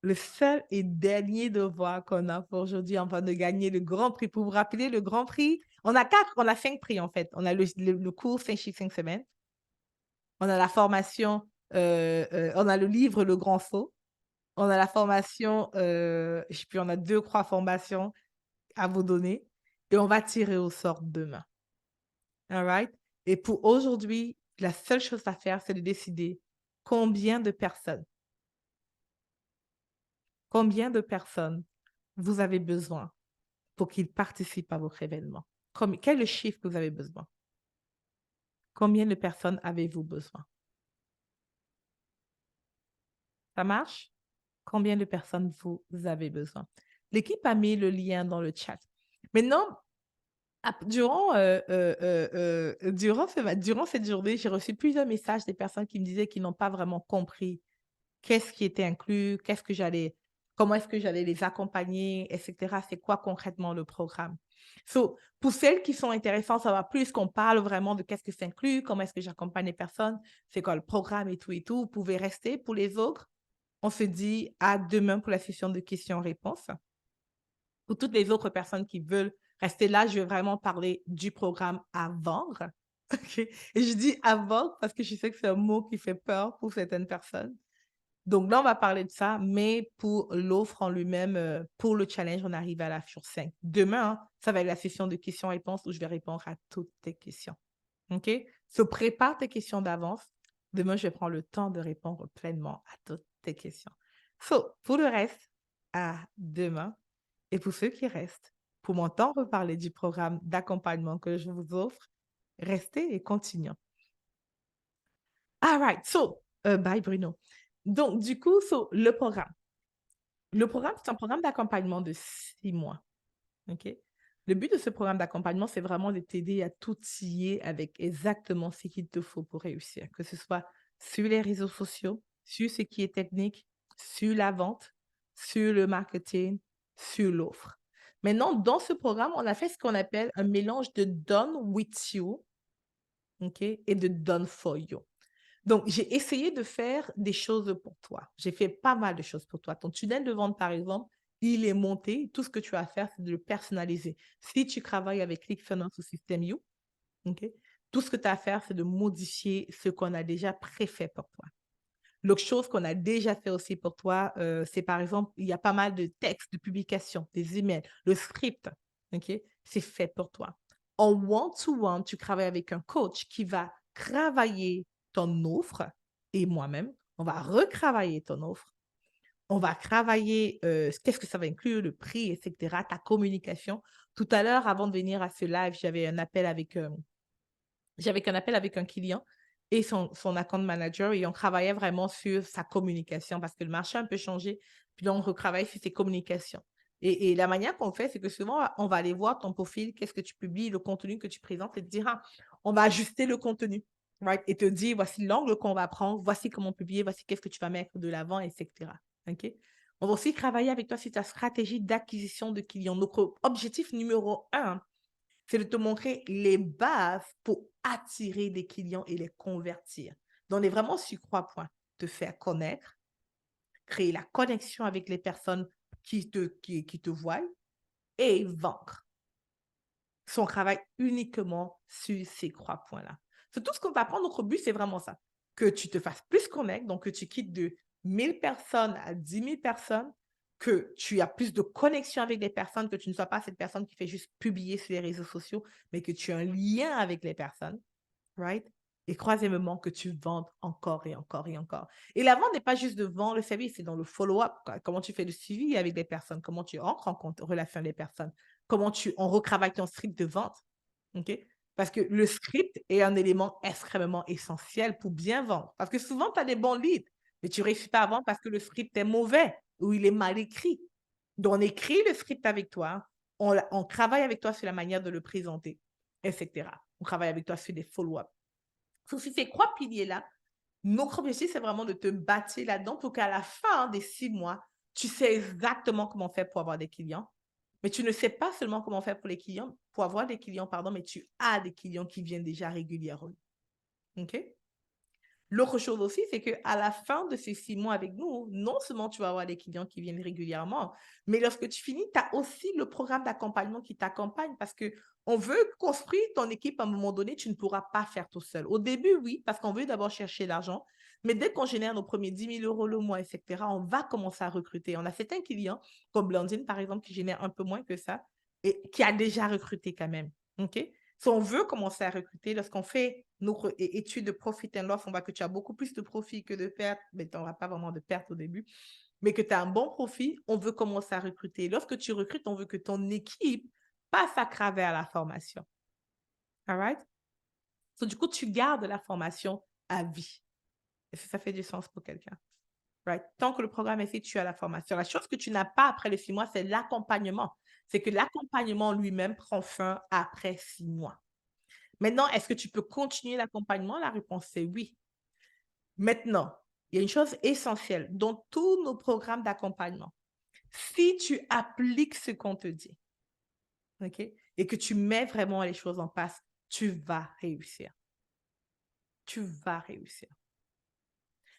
Le seul et dernier devoir qu'on a pour aujourd'hui avant de gagner le Grand Prix. Pour vous rappeler, le Grand Prix, on a 5 prix en fait. On a le cours 5 chiffres 5 semaines. On a la formation, on a le livre Le Grand Saut. On a la formation, puis on a 2 3 formations à vous donner et on va tirer au sort demain. All right? Et pour aujourd'hui, la seule chose à faire, c'est de décider combien de personnes vous avez besoin pour qu'ils participent à votre événement. Quel est le chiffre que vous avez besoin? Combien de personnes avez-vous besoin? Ça marche? Combien de personnes vous avez besoin? L'équipe a mis le lien dans le chat. Maintenant, durant cette journée, j'ai reçu plusieurs messages des personnes qui me disaient qu'ils n'ont pas vraiment compris qu'est-ce qui était inclus, comment est-ce que j'allais les accompagner, etc. C'est quoi concrètement le programme? So, pour celles qui sont intéressées à savoir plus, qu'on parle vraiment de qu'est-ce que c'est inclus, comment est-ce que j'accompagne les personnes, c'est quoi le programme et tout, vous pouvez rester. Pour les autres, on se dit à demain pour la session de questions-réponses. Pour toutes les autres personnes qui veulent rester là, je vais vraiment parler du programme à vendre. OK? Et je dis à vendre parce que je sais que c'est un mot qui fait peur pour certaines personnes. Donc là, on va parler de ça, mais pour l'offre en lui-même, pour le challenge, on arrive à la sur 5. Demain, hein, ça va être la session de questions-réponses où je vais répondre à toutes tes questions. OK? So, prépare tes questions d'avance. Demain, je vais prendre le temps de répondre pleinement à toutes tes questions. So, pour le reste, à demain. Et pour ceux qui restent, pour m'entendre reparler du programme d'accompagnement que je vous offre, restez et continuons. All right. So, bye Bruno. Donc, du coup, le programme. Le programme, c'est un programme d'accompagnement de 6 mois. OK? Le but de ce programme d'accompagnement, c'est vraiment de t'aider à t'outiller avec exactement ce qu'il te faut pour réussir, que ce soit sur les réseaux sociaux, sur ce qui est technique, sur la vente, sur le marketing, sur l'offre. Maintenant, dans ce programme, on a fait ce qu'on appelle un mélange de done with you, OK, et de done for you. Donc, j'ai essayé de faire des choses pour toi. J'ai fait pas mal de choses pour toi. Ton tunnel de vente, par exemple, il est monté. Tout ce que tu as à faire, c'est de le personnaliser. Si tu travailles avec ClickFunnels ou System.io, OK, tout ce que tu as à faire, c'est de modifier ce qu'on a déjà préfait pour toi. L'autre chose qu'on a déjà fait aussi pour toi, c'est par exemple, il y a pas mal de textes, de publications, des emails, le script, OK, c'est fait pour toi. En one-to-one, tu travailles avec un coach qui va travailler ton offre et moi-même, on va retravailler ton offre. On va travailler qu'est-ce que ça va inclure, le prix, etc., ta communication. Tout à l'heure, avant de venir à ce live, j'avais un appel avec un client et son account manager et on travaillait vraiment sur sa communication parce que le marché a un peu changé. Puis là, on retravaille sur ses communications. Et la manière qu'on fait, c'est que souvent, on va aller voir ton profil, qu'est-ce que tu publies, le contenu que tu présentes et te dire, ah, on va ajuster le contenu, right? Et te dire, voici l'angle qu'on va prendre, voici comment publier, voici qu'est-ce que tu vas mettre de l'avant, etc. OK? On va aussi travailler avec toi sur ta stratégie d'acquisition de clients. Notre objectif numéro 1, c'est de te montrer les bases pour attirer des clients et les convertir. Donc, on est vraiment sur 3 points. Te faire connaître, créer la connexion avec les personnes qui te voient et vendre. On travaille uniquement sur ces 3 points-là. C'est tout ce qu'on t'apprend. Notre but, c'est vraiment ça. Que tu te fasses plus connaître, donc que tu quittes de 1000 personnes à 10 000 personnes, que tu as plus de connexion avec les personnes, que tu ne sois pas cette personne qui fait juste publier sur les réseaux sociaux, mais que tu as un lien avec les personnes, right? Et troisièmement, que tu vendes encore et encore et encore. Et la vente n'est pas juste de vendre le service, c'est dans le follow-up. Comment tu fais le suivi avec les personnes, comment tu entres en relation avec les personnes, on retravaille ton script de vente. OK? Parce que le script est un élément extrêmement essentiel pour bien vendre. Parce que souvent, tu as des bons leads, mais tu ne réussis pas à vendre parce que le script est mauvais ou il est mal écrit. Donc, on écrit le script avec toi, on travaille avec toi sur la manière de le présenter, etc. On travaille avec toi sur des follow-up. Sur ces 3 piliers-là, notre objectif, c'est vraiment de te bâtir là-dedans pour qu'à la fin des 6 mois, tu sais exactement comment faire pour avoir des clients. Mais tu ne sais pas seulement comment faire pour avoir des clients, pardon, mais tu as des clients qui viennent déjà régulièrement. OK? L'autre chose aussi, c'est qu'à la fin de ces 6 mois avec nous, non seulement tu vas avoir des clients qui viennent régulièrement, mais lorsque tu finis, tu as aussi le programme d'accompagnement qui t'accompagne parce qu'on veut construire ton équipe à un moment donné, tu ne pourras pas faire tout seul. Au début, oui, parce qu'on veut d'abord chercher l'argent, mais dès qu'on génère nos premiers 10 000 euros le mois, etc., on va commencer à recruter. On a certains clients, comme Blandine, par exemple, qui génèrent un peu moins que ça et qui a déjà recruté quand même. OK? Si on veut commencer à recruter, lorsqu'on fait notre étude de profit and loss, on voit que tu as beaucoup plus de profit que de pertes, mais tu n'auras pas vraiment de pertes au début, mais que tu as un bon profit, on veut commencer à recruter. Lorsque tu recrutes, on veut que ton équipe passe à travers la formation. All right? So, du coup, tu gardes la formation à vie. Est-ce que ça fait du sens pour quelqu'un? Right? Tant que le programme est fait, tu as la formation. La chose que tu n'as pas après les 6 mois, c'est l'accompagnement. C'est que l'accompagnement lui-même prend fin après 6 mois. Maintenant, est-ce que tu peux continuer l'accompagnement? La réponse est oui. Maintenant, il y a une chose essentielle dans tous nos programmes d'accompagnement. Si tu appliques ce qu'on te dit, OK, et que tu mets vraiment les choses en place, tu vas réussir. Tu vas réussir.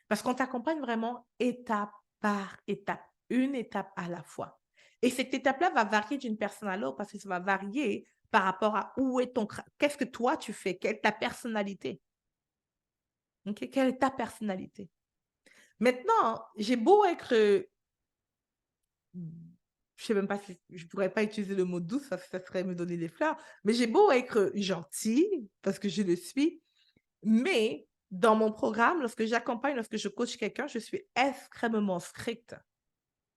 Parce qu'on t'accompagne vraiment étape par étape, une étape à la fois. Et cette étape-là va varier d'une personne à l'autre parce que ça va varier par rapport à où est qu'est-ce que toi tu fais, quelle est ta personnalité. OK? Quelle est ta personnalité? Maintenant, j'ai beau être, je sais même pas si je pourrais pas utiliser le mot douce parce que ça serait me donner des fleurs, mais j'ai beau être gentille parce que je le suis, mais dans mon programme, lorsque j'accompagne, lorsque je coach quelqu'un, je suis extrêmement stricte.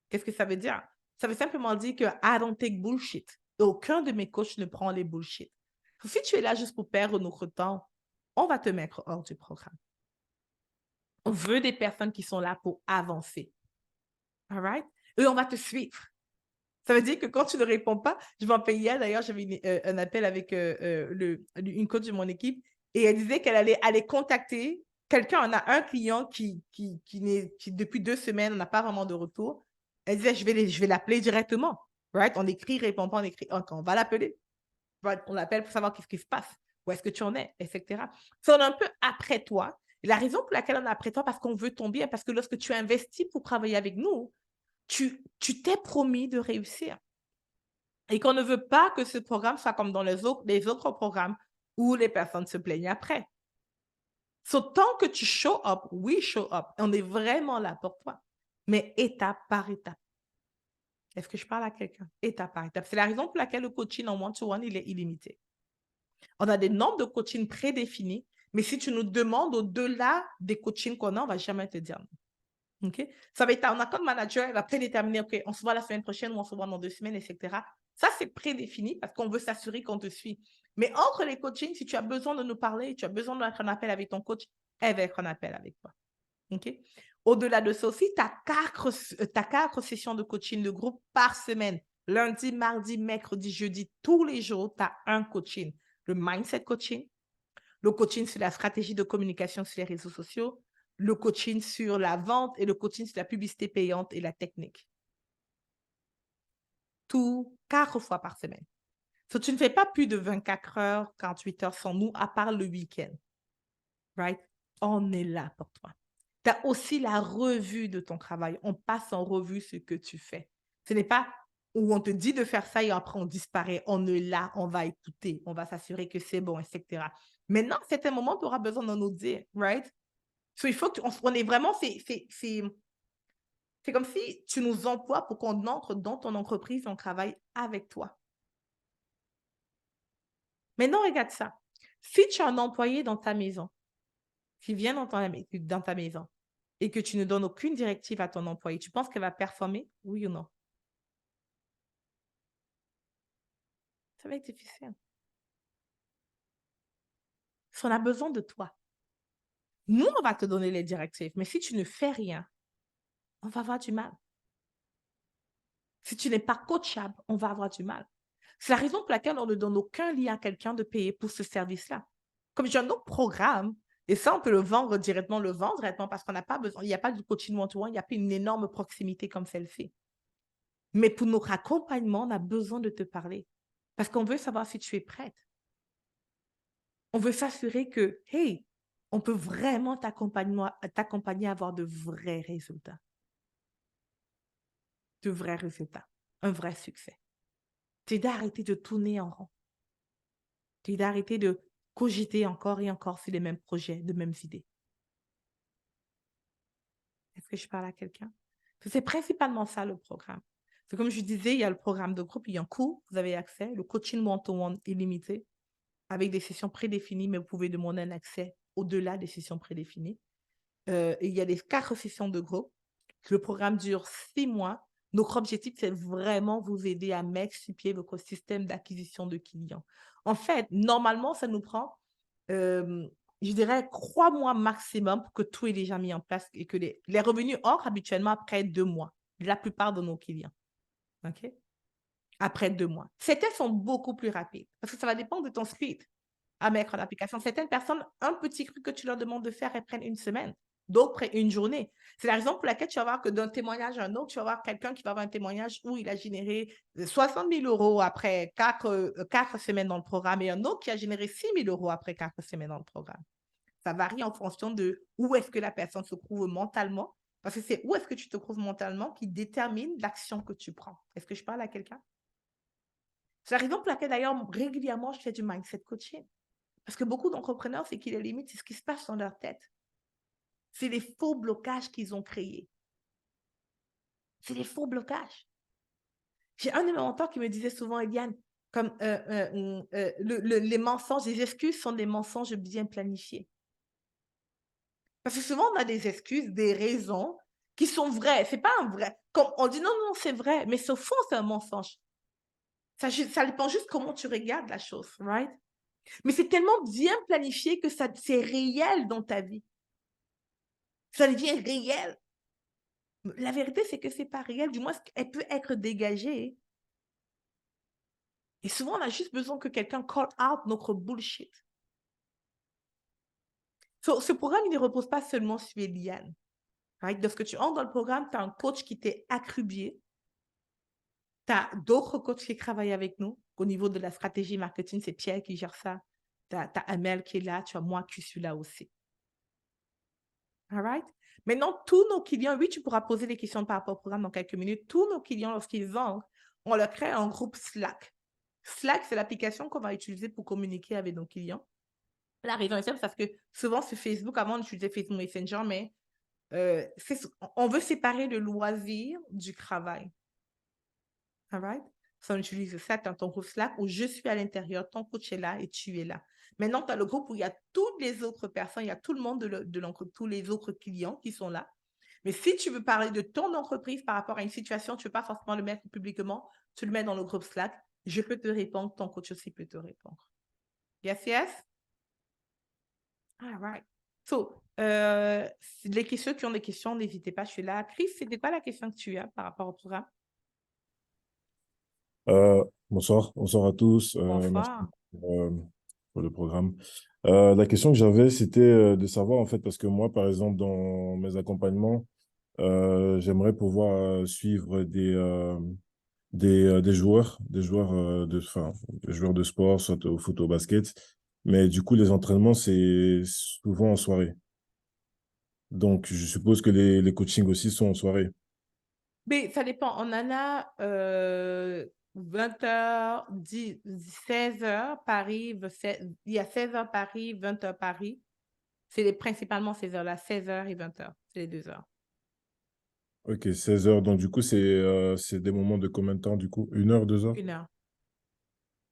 Qu'est-ce que ça veut dire? Ça veut simplement dire que I don't take bullshit. Aucun de mes coachs ne prend les bullshit. Si tu es là juste pour perdre notre temps, on va te mettre hors du programme. On veut des personnes qui sont là pour avancer. All right? Et on va te suivre. Ça veut dire que quand tu ne réponds pas, je m'en paye hier, d'ailleurs, j'avais un appel avec une coach de mon équipe et elle disait qu'elle allait aller contacter quelqu'un. On a un client qui depuis 2 semaines, n'a pas vraiment de retour. Elle disait, je vais l'appeler directement. Right? On écrit, répond pas, on écrit, on va l'appeler. Right? On l'appelle pour savoir qu'est-ce qui se passe, où est-ce que tu en es, etc. So, on est un peu après toi. Et la raison pour laquelle on est après toi, parce qu'on veut ton bien, parce que lorsque tu investis pour travailler avec nous, tu t'es promis de réussir. Et qu'on ne veut pas que ce programme soit comme dans les autres programmes où les personnes se plaignent après. So, tant que tu show up, we show up. On est vraiment là pour toi. Mais étape par étape. Est-ce que je parle à quelqu'un? Étape par étape. C'est la raison pour laquelle le coaching en one-to-one, il est illimité. On a des nombres de coaching prédéfinis, mais si tu nous demandes au-delà des coachings qu'on a, on ne va jamais te dire non. OK? Ça va être un account manager, elle va prédéterminer, OK, on se voit la semaine prochaine ou on se voit dans 2 semaines, etc. Ça, c'est prédéfini parce qu'on veut s'assurer qu'on te suit. Mais entre les coachings, si tu as besoin de nous parler, tu as besoin d'être en appel avec ton coach, elle va être en appel avec toi. OK? Au-delà de ça aussi, tu as 4 sessions de coaching de groupe par semaine. Lundi, mardi, mercredi, jeudi, tous les jours, tu as un coaching. Le mindset coaching, le coaching sur la stratégie de communication sur les réseaux sociaux, le coaching sur la vente et le coaching sur la publicité payante et la technique. Tout 4 fois par semaine. So, tu ne fais pas plus de 24 heures, 48 heures sans nous, à part le week-end. Right? On est là pour toi. Tu as aussi la revue de ton travail. On passe en revue ce que tu fais. Ce n'est pas où on te dit de faire ça et après on disparaît. On est là, on va écouter, on va s'assurer que c'est bon, etc. Maintenant, à certains moments, tu auras besoin de nous dire, right? So, il faut qu'on est vraiment, c'est comme si tu nous emploies pour qu'on entre dans ton entreprise et on travaille avec toi. Maintenant, regarde ça. Si tu as un employé dans ta maison, qui vient dans ta maison et que tu ne donnes aucune directive à ton employé, tu penses qu'elle va performer? Oui ou non? Ça va être difficile. Si on a besoin de toi. Nous, on va te donner les directives, mais si tu ne fais rien, on va avoir du mal. Si tu n'es pas coachable, on va avoir du mal. C'est la raison pour laquelle on ne donne aucun lien à quelqu'un de payer pour ce service-là. Comme j'ai un autre programme, et ça, on peut le vendre directement parce qu'on n'a pas besoin, il n'y a pas de coaching one-to-one, il n'y a pas une énorme proximité comme celle-ci. Mais pour notre accompagnement, on a besoin de te parler parce qu'on veut savoir si tu es prête. On veut s'assurer que, hey, on peut vraiment t'accompagner à avoir de vrais résultats. De vrais résultats. Un vrai succès. T'aider à arrêter de tourner en rond. T'aider à arrêter de cogiter encore et encore sur les mêmes projets, de mêmes idées. Est-ce que je parle à quelqu'un? C'est principalement ça le programme. C'est comme je disais, il y a le programme de groupe, il y a un cours, vous avez accès, le coaching one-to-one illimité, avec des sessions prédéfinies, mais vous pouvez demander un accès au-delà des sessions prédéfinies. Et il y a les 4 sessions de groupe. Le programme dure 6 mois. Notre objectif, c'est vraiment vous aider à mettre sur pied votre système d'acquisition de clients. En fait, normalement, ça nous prend je dirais 3 mois maximum pour que tout est déjà mis en place et que les revenus entrent habituellement après 2 mois, la plupart de nos clients. OK? Après 2 mois. Certains sont beaucoup plus rapides parce que ça va dépendre de ton script à mettre en application. Certaines personnes, un petit truc que tu leur demandes de faire, elles prennent une semaine. D'autres prennent une journée. C'est la raison pour laquelle tu vas voir que d'un témoignage à un autre, tu vas voir quelqu'un qui va avoir un témoignage où il a généré 60 000 € après 4 semaines dans le programme et un autre qui a généré 6 000 € après 4 semaines dans le programme. Ça varie en fonction de où est-ce que la personne se trouve mentalement, parce que c'est où est-ce que tu te trouves mentalement qui détermine l'action que tu prends. Est-ce que je parle à quelqu'un? C'est la raison pour laquelle, d'ailleurs, régulièrement, je fais du mindset coaching. Parce que beaucoup d'entrepreneurs, c'est qu'ils limitent, c'est ce qui se passe dans leur tête. C'est les faux blocages qu'ils ont créés. C'est les faux blocages. J'ai un de mes mentors qui me disait souvent, Eliane, comme les mensonges, les excuses sont des mensonges bien planifiés. Parce que souvent, on a des excuses, des raisons qui sont vraies. C'est pas un vrai. Comme on dit non, non, c'est vrai, mais au fond, c'est un mensonge. Ça dépend juste comment tu regardes la chose, right? Mais c'est tellement bien planifié que c'est réel dans ta vie. Ça devient réel. La vérité, c'est que c'est pas réel. Du moins, elle peut être dégagée. Et souvent, on a juste besoin que quelqu'un call out notre bullshit. Ce programme, il ne repose pas seulement sur Eliane. Right? Lorsque tu entres dans le programme, tu as un coach qui t'est accrubié. Tu as d'autres coachs qui travaillent avec nous. Au niveau de la stratégie marketing, c'est Pierre qui gère ça. Tu as Amel qui est là. Tu as moi qui suis là aussi. All right? Maintenant, tous nos clients, oui, tu pourras poser des questions par rapport au programme dans quelques minutes. Tous nos clients, lorsqu'ils entrent, on leur crée un groupe Slack. Slack, c'est l'application qu'on va utiliser pour communiquer avec nos clients. La raison est simple parce que souvent sur Facebook, avant on utilisait Facebook Messenger, mais on veut séparer le loisir du travail. All right? So, on utilise ça dans ton groupe Slack où je suis à l'intérieur, ton coach est là et tu es là. Maintenant, tu as le groupe où il y a toutes les autres personnes, il y a tout le monde tous les autres clients qui sont là. Mais si tu veux parler de ton entreprise par rapport à une situation, tu ne veux pas forcément le mettre publiquement, tu le mets dans le groupe Slack. Je peux te répondre, ton coach aussi peut te répondre. Yes, yes? All right. So, ceux qui ont des questions, n'hésitez pas, je suis là. Chris, c'était quoi la question que tu as par rapport au programme? Bonsoir à tous. Merci Bonsoir. euh, pour le programme. La question que j'avais, c'était de savoir, en fait, parce que moi, par exemple, dans mes accompagnements, j'aimerais pouvoir suivre des joueurs de sport, soit au foot, au basket. Mais du coup, les entraînements, c'est souvent en soirée. Donc, je suppose que les coachings aussi sont en soirée. Mais ça dépend. On en a 20h, 16h Paris, il y a 16h Paris, 20h Paris. C'est principalement ces heures-là, 16h et 20h. C'est les 2 heures. Ok, 16 heures. Donc, du coup, c'est des moments de combien de temps, du coup? 1 heure, 2 heures? 1 heure.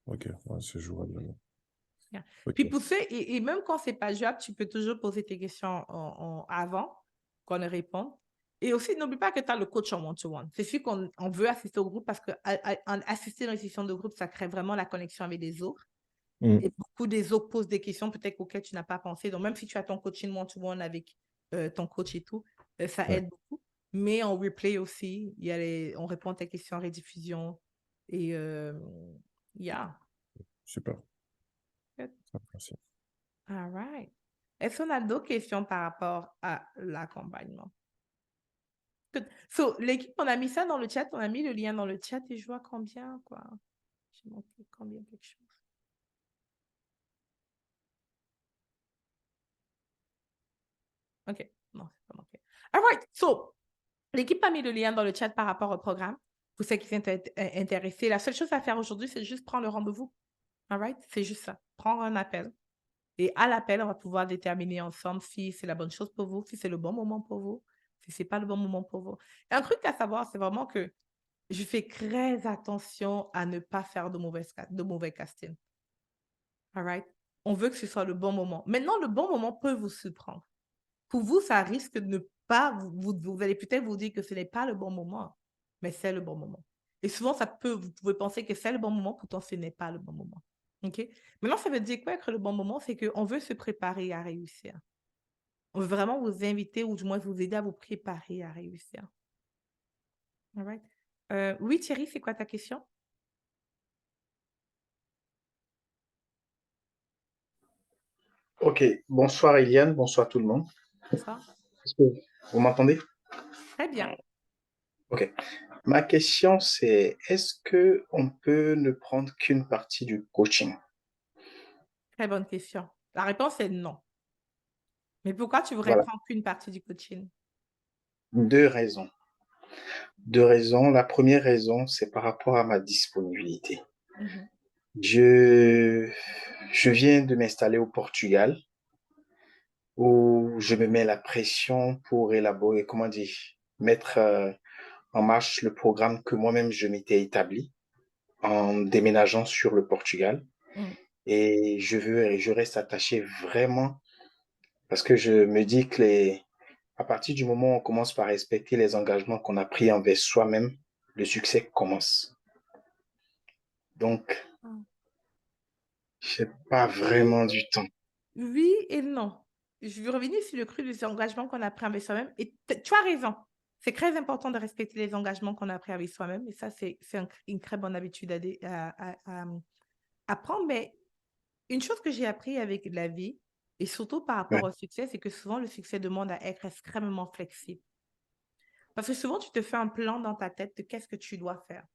Ok, ouais, c'est jouable. Yeah. Ok. Puis pour ceux, et même quand c'est pas jouable, tu peux toujours poser tes questions avant qu'on ne réponde. Et aussi, n'oublie pas que tu as le coach en one-to-one. C'est sûr qu'on veut assister au groupe parce que assister dans les sessions de groupe, ça crée vraiment la connexion avec les autres. Mm. Et beaucoup des autres posent des questions peut-être auxquelles tu n'as pas pensé. Donc, même si tu as ton coaching one-to-one avec ton coach et tout, ça Ouais, aide beaucoup. Mais en replay aussi, on répond à tes questions en rediffusion. Et yeah. super. Good. Merci. All right. Est-ce qu'on a d'autres questions par rapport à l'accompagnement? Good. So, l'équipe, on a mis ça dans le chat, on a mis le lien dans le chat et je vois combien, quoi. J'ai manqué combien quelque chose. OK. Non, c'est pas manqué. All right. So, l'équipe a mis le lien dans le chat par rapport au programme. Pour ceux qui sont intéressés, la seule chose à faire aujourd'hui, c'est juste prendre le rendez-vous. All right? C'est juste ça. Prendre un appel. Et à l'appel, on va pouvoir déterminer ensemble si c'est la bonne chose pour vous, si c'est le bon moment pour vous, si ce n'est pas le bon moment pour vous. Et un truc à savoir, c'est vraiment que je fais très attention à ne pas faire de mauvais casting. All right? On veut que ce soit le bon moment. Maintenant, le bon moment peut vous surprendre. Pour vous, ça risque de ne pas, vous allez peut-être vous dire que ce n'est pas le bon moment, mais c'est le bon moment. Et souvent, vous pouvez penser que c'est le bon moment, pourtant ce n'est pas le bon moment. OK? Maintenant, ça veut dire quoi être le bon moment? C'est qu'on veut se préparer à réussir. On veut vraiment vous inviter ou du moins vous aider à vous préparer à réussir. All right? Oui, Thierry, c'est quoi ta question? Ok, bonsoir Eliane, bonsoir tout le monde. Bonsoir. Est-ce que vous m'entendez? Très bien. Ok. Ma question c'est, est-ce que on peut ne prendre qu'une partie du coaching? Très bonne question. La réponse est non. Mais pourquoi tu voudrais Voilà, prendre qu'une partie du coaching? deux raisons. Deux raisons. La première raison, c'est par rapport à ma disponibilité. Mhm. Je, je viens de m'installer au Portugal où je me mets la pression pour élaborer, comment dire, mettre en marche le programme que moi-même je m'étais établi en déménageant sur le Portugal. Mm. Et je reste attaché vraiment parce que je me dis que à partir du moment où on commence par respecter les engagements qu'on a pris envers soi-même, le succès commence. Donc, Mm. j'ai pas Oui, vraiment du temps. oui et non. Je veux revenir sur le cru des engagements qu'on a pris avec soi-même. Et tu as raison. C'est très important de respecter les engagements qu'on a pris avec soi-même. Et ça, c'est une très bonne habitude à prendre. Mais une chose que j'ai appris avec la vie, et surtout par rapport Ouais. au succès, c'est que souvent le succès demande à être extrêmement flexible. Parce que souvent, tu te fais un plan dans ta tête de qu'est-ce que tu dois faire.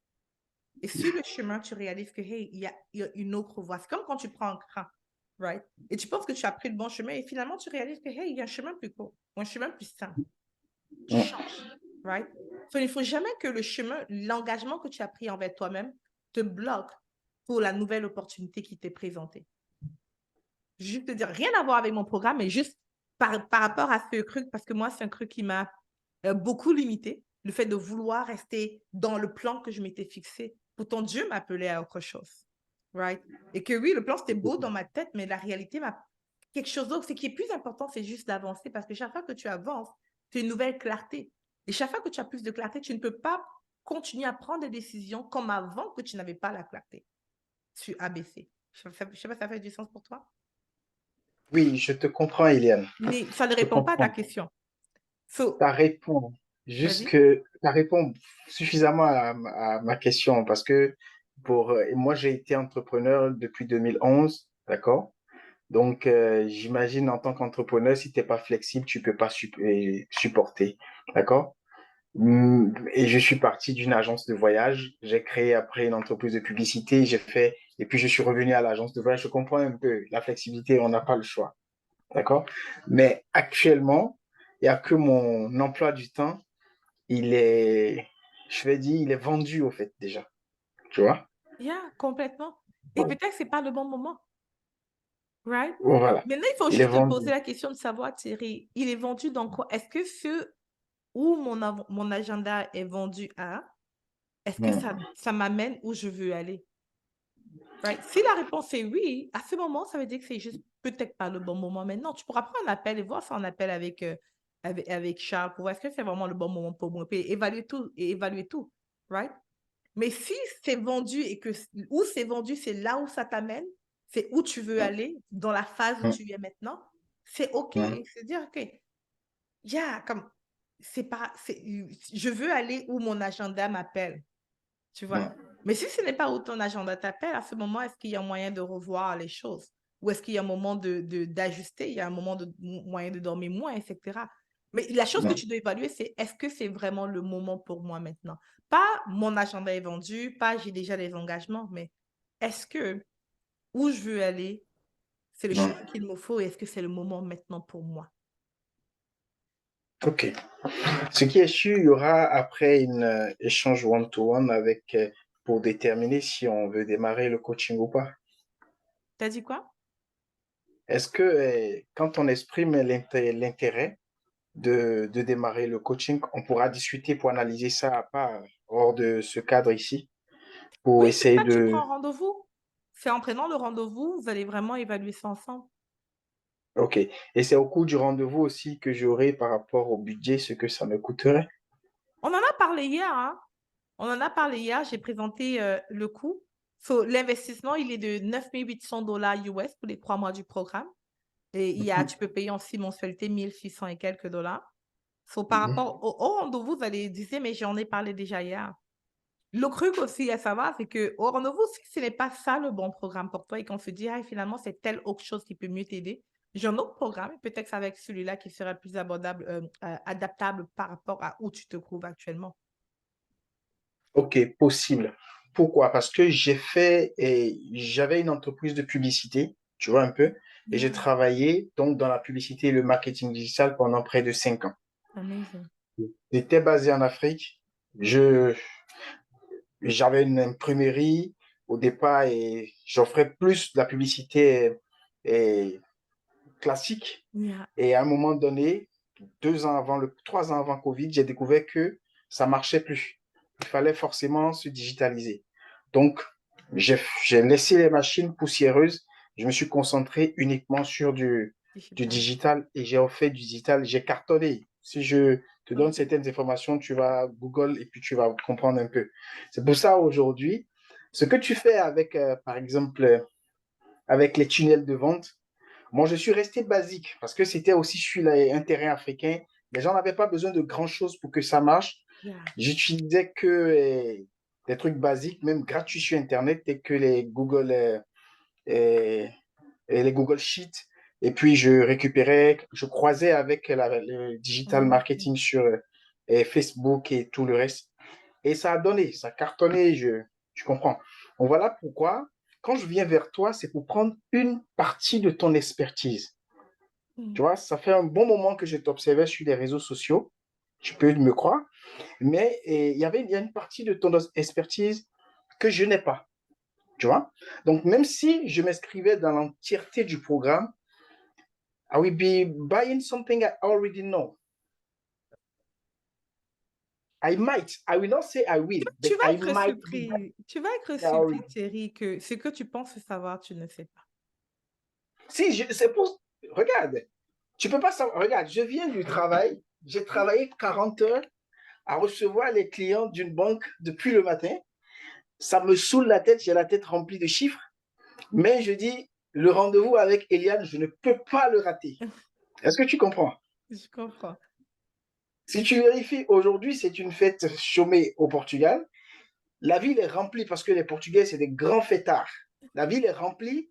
Et sur le chemin, tu réalises que, hey, il y a une autre voie. C'est comme quand tu prends un train, right? Et tu penses que tu as pris le bon chemin et finalement, tu réalises que, hey, il y a un chemin plus court, ou un chemin plus simple. Tu Ouais. changes, right? So, il ne faut jamais que le chemin, l'engagement que tu as pris envers toi-même te bloque pour la nouvelle opportunité qui t'est présentée. Juste te dire, rien à voir avec mon programme, mais juste par rapport à ce truc, parce que moi, c'est un truc qui m'a beaucoup limité, le fait de vouloir rester dans le plan que je m'étais fixé. Pourtant, Dieu m'appelait à autre chose, right? Et que oui, le plan, c'était beau dans ma tête, mais la réalité m'a... Quelque chose d'autre, ce qui est plus important, c'est juste d'avancer, parce que chaque fois que tu avances, tu as une nouvelle clarté. Et chaque fois que tu as plus de clarté, tu ne peux pas continuer à prendre des décisions comme avant que tu n'avais pas la clarté sur ABC. Je ne sais pas si ça fait du sens pour toi? Oui, je te comprends, Eliane. Mais ça ne Je répond pas à ta comprends. question. So, Ça répond, juste vas-y. que ça répond suffisamment à ma question parce que moi, j'ai été entrepreneur depuis 2011, d'accord? Donc, j'imagine en tant qu'entrepreneur, si t'es pas flexible, tu peux pas supporter, d'accord? Et je suis parti d'une agence de voyage. J'ai créé après une entreprise de publicité. Et puis je suis revenu à l'agence de voyage. Je comprends un peu la flexibilité, on n'a pas le choix, d'accord? Mais actuellement, il y a que mon emploi du temps, il est, je vais dire, il est vendu au fait déjà, tu vois? Yeah, complètement. Et peut-être que ce n'est pas le bon moment, right? Voilà, Maintenant, il faut il est juste te poser vendu. la question de savoir, Thierry, il est vendu dans quoi? Est-ce que ce où mon agenda est vendu à, est-ce que Hmm, ça m'amène où je veux aller? Right? Si la réponse est oui, à ce moment, ça veut dire que c'est juste peut-être pas le bon moment. Maintenant, tu pourras prendre un appel et voir si un appel avec Charles pour voir est-ce que c'est vraiment le bon moment pour moi. Puis évaluer tout, right? Mais si c'est vendu et que où c'est vendu, c'est là où ça t'amène, c'est où tu veux aller, dans la phase où hmm, tu es maintenant, c'est OK. hmm, C'est dire, OK, comme, c'est pas, je veux aller où mon agenda m'appelle, tu vois. hmm, Mais si ce n'est pas où ton agenda t'appelle, à ce moment, est-ce qu'il y a moyen de revoir les choses? Ou est-ce qu'il y a un moment d'ajuster, il y a un moment moyen de dormir moins, etc. Mais la chose que hmm. tu dois évaluer, c'est est-ce que c'est vraiment le moment pour moi maintenant? Pas mon agenda est vendu, pas j'ai déjà des engagements, mais est-ce que où je veux aller, c'est le chemin Hmm. qu'il me faut et est-ce que c'est le moment maintenant pour moi? OK. Ce qui est sûr, il y aura après une échange one-to-one avec pour déterminer si on veut démarrer le coaching ou pas. T'as dit quoi? Est-ce que quand on exprime l'intérêt de démarrer le coaching, on pourra discuter pour analyser ça à part hors de ce cadre ici, pour Oui, c'est essayer ça, tu prends de... un rendez-vous. C'est en prenant le rendez-vous, vous allez vraiment évaluer ça ensemble. OK. Et c'est au cours du rendez-vous aussi que j'aurai par rapport au budget ce que ça me coûterait. On en a parlé hier, hein? On en a parlé hier, j'ai présenté le coût. So, l'investissement, il est de 9 800 $ US pour les 3 mois du programme. Et tu peux payer en 6 mensualités 1 600 et quelques dollars. So, par rapport au rendez-vous, vous allez dire, mais j'en ai parlé déjà hier. Le truc aussi à savoir, c'est qu'au rendez-vous, si ce n'est pas ça le bon programme pour toi et qu'on se dit, ah, finalement, c'est telle autre chose qui peut mieux t'aider, j'ai un autre programme, peut-être c'est avec celui-là qui sera plus abordable, adaptable par rapport à où tu te trouves actuellement. Ok, possible. Pourquoi? Parce que j'avais une entreprise de publicité, tu vois un peu, et j'ai travaillé donc dans la publicité et le marketing digital pendant près de 5 ans. Amazing. J'étais basé en Afrique. J'avais une imprimerie au départ et j'offrais plus de la publicité classique. Yeah. Et à un moment donné, 3 ans avant Covid, j'ai découvert que ça marchait plus. Il fallait forcément se digitaliser. Donc, j'ai laissé les machines poussiéreuses. Je me suis concentré uniquement sur du digital et j'ai fait du digital. J'ai cartonné. Si je te donne certaines informations, tu vas Google et puis tu vas comprendre un peu. C'est pour ça aujourd'hui, ce que tu fais avec, par exemple, avec les tunnels de vente, moi, je suis resté basique parce que c'était aussi sur l'intérêt africain. Les gens n'avaient pas besoin de grand-chose pour que ça marche. Yeah. J'utilisais que des trucs basiques, même gratuits sur Internet, tels que les Google Sheets. Et puis, je croisais avec le digital marketing sur Facebook et tout le reste. Et ça a donné, ça a cartonné, tu comprends. Donc voilà pourquoi, quand je viens vers toi, c'est pour prendre une partie de ton expertise. Tu vois, ça fait un bon moment que je t'observais sur les réseaux sociaux, tu peux me croire, mais il y a une partie de ton expertise que je n'ai pas, tu vois. Donc, même si je m'inscrivais dans l'entièreté du programme, I will be buying something I already know. I will not say I will, Tu but vas I être might be surpris. Tu vas être buying already. surpris, Thierry, que ce que tu penses savoir, tu ne sais pas. Si, c'est pour... Regarde, tu peux pas savoir. Regarde, je viens du travail, j'ai travaillé 40 heures à recevoir les clients d'une banque depuis le matin. Ça me saoule la tête, j'ai la tête remplie de chiffres. Mais je dis, le rendez-vous avec Eliane, je ne peux pas le rater. Est-ce que tu comprends? Je comprends. Si tu vérifies, aujourd'hui, c'est une fête chômée au Portugal. La ville est remplie parce que les Portugais, c'est des grands fêtards. La ville est remplie.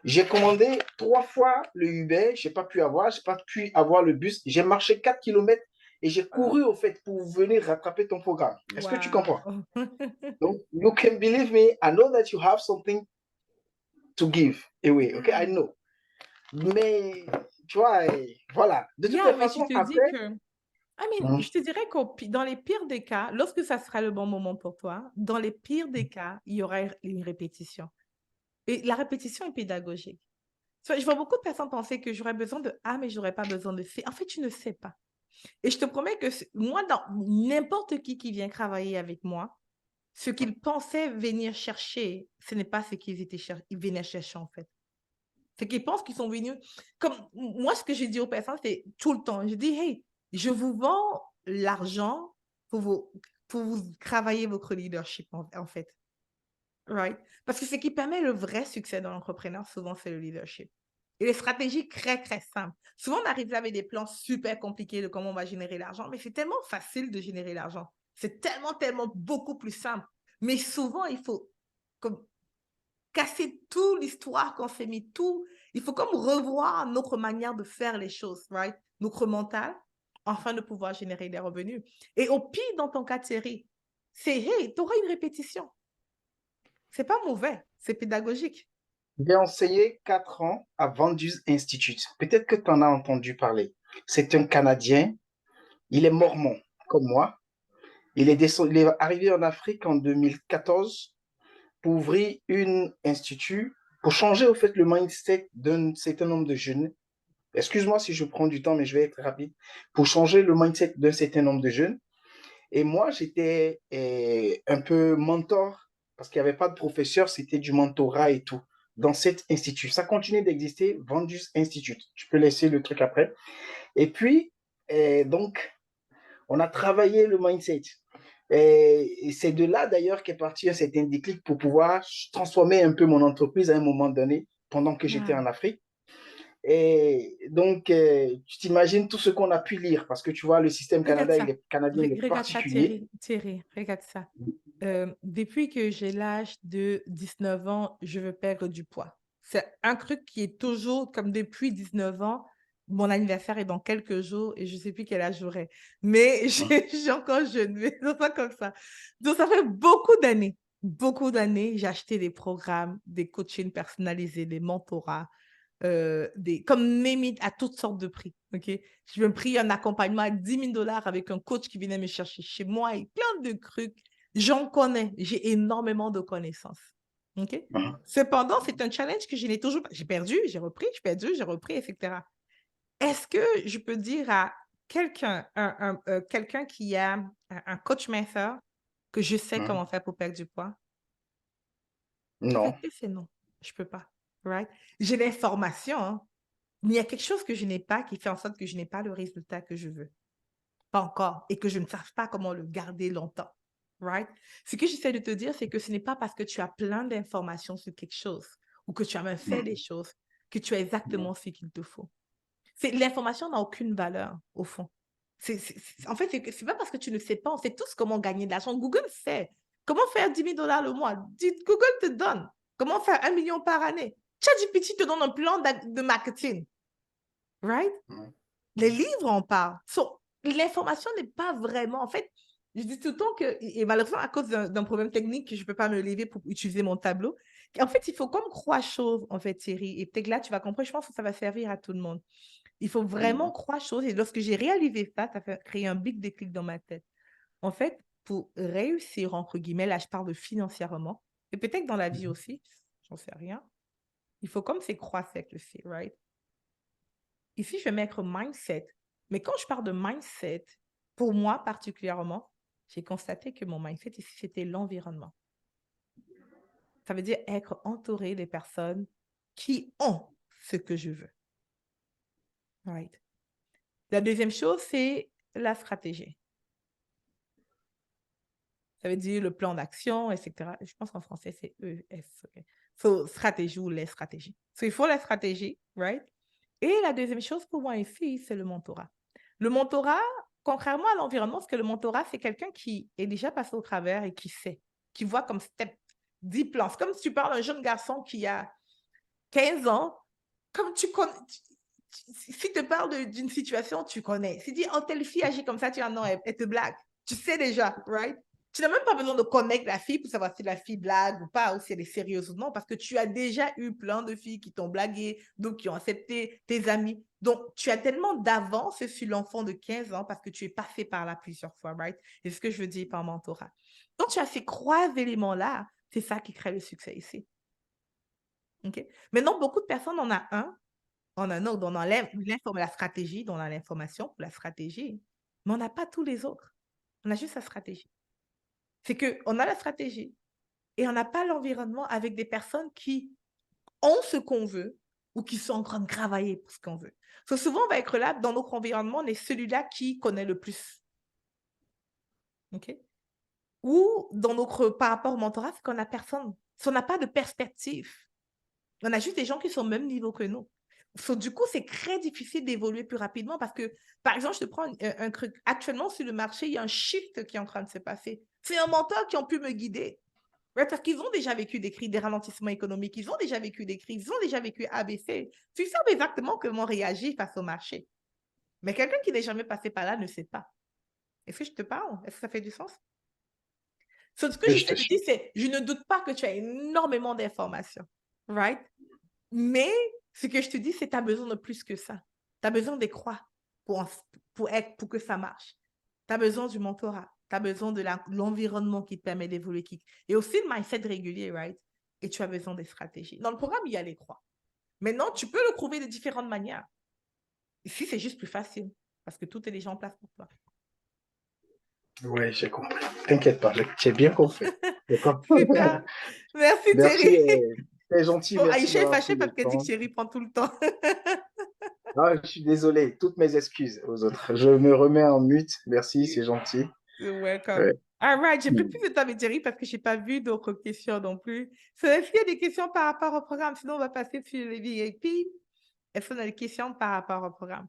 J'ai commandé 3 fois le Uber, je n'ai pas pu avoir le bus. J'ai marché 4 kilomètres et j'ai couru au fait pour venir rattraper ton programme. Est-ce que tu comprends? Donc, you can believe me, I know that you have something to give away, okay? I know. Mais, tu vois, voilà. De toutes les Mais façons, tu te dis après... que... je te dirais que dans les pires des cas, lorsque ça sera le bon moment pour toi, dans les pires des cas, il y aura une répétition. Et la répétition est pédagogique. Je vois beaucoup de personnes penser que j'aurais besoin de A, mais je n'aurais pas besoin de C. En fait, tu ne sais pas. Et je te promets que moi, dans n'importe qui vient travailler avec moi, ce qu'ils pensaient venir chercher, ce n'est pas ce qu'ils venaient chercher en fait. C'est qu'ils pensent qu'ils sont venus... Comme moi, ce que je dis aux personnes, c'est tout le temps. Je dis, hey, je vous vends l'argent pour vous travailler votre leadership en fait. Right? Parce que ce qui permet le vrai succès dans l'entrepreneur, souvent, c'est le leadership. Et les stratégies très, très simples. Souvent, on arrive là avec des plans super compliqués de comment on va générer l'argent, mais c'est tellement facile de générer l'argent. C'est tellement, tellement beaucoup plus simple. Mais souvent, il faut comme casser toute l'histoire qu'on s'est mis, tout. Il faut comme revoir notre manière de faire les choses, right? Notre mental, afin de pouvoir générer des revenus. Et au pire, dans ton cas, Thierry, c'est, hey, tu auras une répétition. C'est pas mauvais, c'est pédagogique. J'ai enseigné 4 ans à Vendus Institute. Peut-être que tu en as entendu parler. C'est un Canadien. Il est mormon, comme moi. Il est arrivé en Afrique en 2014 pour ouvrir un institut, pour changer au fait le mindset d'un certain nombre de jeunes. Excuse-moi si je prends du temps, mais je vais être rapide. Pour changer le mindset d'un certain nombre de jeunes. Et moi, j'étais un peu mentor, parce qu'il n'y avait pas de professeur, c'était du mentorat et tout, dans cet institut. Ça continue d'exister, Vendus Institute. Je peux laisser le truc après. Et puis, donc, on a travaillé le mindset. Et c'est de là d'ailleurs qu'est parti un certain déclic pour pouvoir transformer un peu mon entreprise à un moment donné, pendant que j'étais Wow. en Afrique. Et donc, tu t'imagines tout ce qu'on a pu lire, parce que tu vois, le système Regarde ça. canadien, il est Regarde ça, particulier. Thierry, regarde ça. Depuis que j'ai l'âge de 19 ans, je veux perdre du poids. C'est un truc qui est toujours, comme depuis 19 ans, mon anniversaire est dans quelques jours et je ne sais plus quel âge j'aurai. Mais j'ai encore jeune, mais c'est pas comme ça. Donc, ça fait beaucoup d'années, j'ai acheté des programmes, des coachings personnalisés, des mentorats, comme name it, à toutes sortes de prix. OK? Je me pris un accompagnement à 10 000 $ avec un coach qui venait me chercher chez moi et plein de trucs. J'en connais. J'ai énormément de connaissances. OK? Mhm. Cependant, c'est un challenge que je n'ai toujours pas. J'ai perdu, j'ai repris, j'ai perdu, j'ai repris, etc. Est-ce que je peux dire à quelqu'un, quelqu'un qui a un coach mentor que je sais Mhm. comment faire pour perdre du poids? La Non. vérité, c'est non. Je ne peux pas. Right? J'ai l'information, hein, mais il y a quelque chose que je n'ai pas qui fait en sorte que je n'ai pas le résultat que je veux. Pas encore. Et que je ne sache pas comment le garder longtemps. Right? Ce que j'essaie de te dire, c'est que ce n'est pas parce que tu as plein d'informations sur quelque chose ou que tu as même fait des choses que tu as exactement ce qu'il te faut. L'information n'a aucune valeur, au fond. En fait, c'est pas parce que tu ne sais pas, on sait tous comment gagner de l'argent. Google sait. Comment faire 10 000 $ le mois? Google te donne. Comment faire 1 million par année? ChatGPT te donne un plan de marketing. Right? Mhm. Les livres en parlent. L'information n'est pas vraiment... En fait, je dis tout le temps que, et malheureusement, à cause d'un problème technique, que je ne peux pas me lever pour utiliser mon tableau, en fait, il faut comme croire chose, en fait, Thierry. Et peut-être là, tu vas comprendre, je pense que ça va servir à tout le monde. Il faut vraiment croire chose. Et lorsque j'ai réalisé ça, ça fait créer un big déclic dans ma tête. En fait, pour réussir, entre guillemets, là, je parle de financièrement, et peut-être dans la vie aussi, j'en sais rien, il faut comme c'est croire avec le fait, right? Ici, je vais mettre mindset. Mais quand je parle de mindset, pour moi particulièrement, j'ai constaté que mon mindset ici, c'était l'environnement. Ça veut dire être entouré des personnes qui ont ce que je veux. Right. La deuxième chose, c'est la stratégie. Ça veut dire le plan d'action, etc. Je pense qu'en français, c'est ES. Okay. So, stratégie ou les stratégies. So, il faut la stratégie, right? Et la deuxième chose pour moi ici, c'est le mentorat. Le mentorat, contrairement à l'environnement, parce que le mentorat, c'est quelqu'un qui est déjà passé au travers et qui sait, qui voit comme step 10 plans. C'est comme si tu parles d'un jeune garçon qui a 15 ans, comme tu connais, si tu te parles d'une situation, tu connais. Si tu dis, oh, telle fille agit comme ça, tu dis, ah non, elle te blague. Tu sais déjà, right? Tu n'as même pas besoin de connaître la fille pour savoir si la fille blague ou pas, ou si elle est sérieuse ou non, parce que tu as déjà eu plein de filles qui t'ont blagué, donc qui ont accepté tes amis. Donc, tu as tellement d'avance sur l'enfant de 15 ans parce que tu es passé par là plusieurs fois, right? C'est ce que je veux dire par mentorat. Quand tu as ces trois éléments-là, c'est ça qui crée le succès ici. OK? Maintenant, beaucoup de personnes en ont un, on a un autre, on enlève la stratégie, on a l'information pour la stratégie, mais on n'a pas tous les autres. On a juste la stratégie. C'est qu'on a la stratégie et on n'a pas l'environnement avec des personnes qui ont ce qu'on veut ou qui sont en train de travailler pour ce qu'on veut. Souvent, on va être là, dans notre environnement, on est celui-là qui connaît le plus. OK? Ou dans par rapport au mentorat, c'est qu'on n'a personne. Si on n'a pas de perspective, on a juste des gens qui sont au même niveau que nous. Du coup, c'est très difficile d'évoluer plus rapidement parce que, par exemple, je te prends un truc. Actuellement, sur le marché, il y a un shift qui est en train de se passer. C'est un mentor qui a pu me guider. Ouais, parce qu'ils ont déjà vécu des ralentissements économiques, ils ont déjà vécu des crises, ils ont déjà vécu ABC. Ils savent exactement comment réagir face au marché. Mais quelqu'un qui n'est jamais passé par là ne sait pas. Est-ce que je te parle? Est-ce que ça fait du sens? Ce que Oui, je j'essaie te de suis. dire, c'est je ne doute pas que tu as énormément d'informations. Right? Mais ce que je te dis, c'est que tu as besoin de plus que ça. Tu as besoin des croix pour que ça marche. Tu as besoin du mentorat. Tu as besoin de l'environnement qui te permet d'évoluer. Et aussi le mindset régulier, right? Et tu as besoin des stratégies. Dans le programme, il y a les croix. Maintenant, tu peux le trouver de différentes manières. Ici, c'est juste plus facile parce que tout est déjà en place pour toi. Oui, j'ai compris. T'inquiète pas, j'ai bien compris. D'accord. Super. Merci, Merci, Thierry. c'est gentil, Bon, merci Aïcha est d'avoir fâchée pris parce le qu'elle dit que temps. Thierry prend tout le temps. Ah, je suis désolé, toutes mes excuses aux autres. Je me remets en mute. Merci, c'est gentil. You're welcome. Ouais. All right, j'ai pris Mm. plus de temps avec Jerry parce que je n'ai pas vu d'autres questions non plus. So, est-ce qu'il y a des questions par rapport au programme? Sinon, on va passer sur les VIP. Est-ce qu'on a des questions par rapport au programme?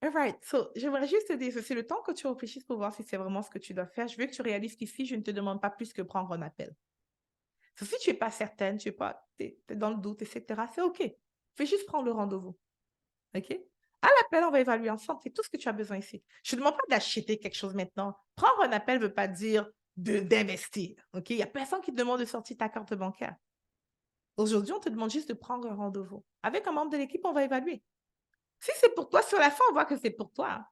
All right, so, j'aimerais juste te dire, c'est le temps que tu réfléchisses pour voir si c'est vraiment ce que tu dois faire. Je veux que tu réalises qu'ici, je ne te demande pas plus que prendre un appel. So, si tu n'es pas certaine, tu es dans le doute, etc., c'est OK. Fais juste prendre le rendez-vous. OK? À l'appel, on va évaluer ensemble. C'est tout ce que tu as besoin ici. Je ne te demande pas d'acheter quelque chose maintenant. Prendre un appel ne veut pas dire d'investir. OK? Il n'y a personne qui te demande de sortir ta carte bancaire. Aujourd'hui, on te demande juste de prendre un rendez-vous. Avec un membre de l'équipe, on va évaluer. Si c'est pour toi, sur la fin, on voit que c'est pour toi. Hein,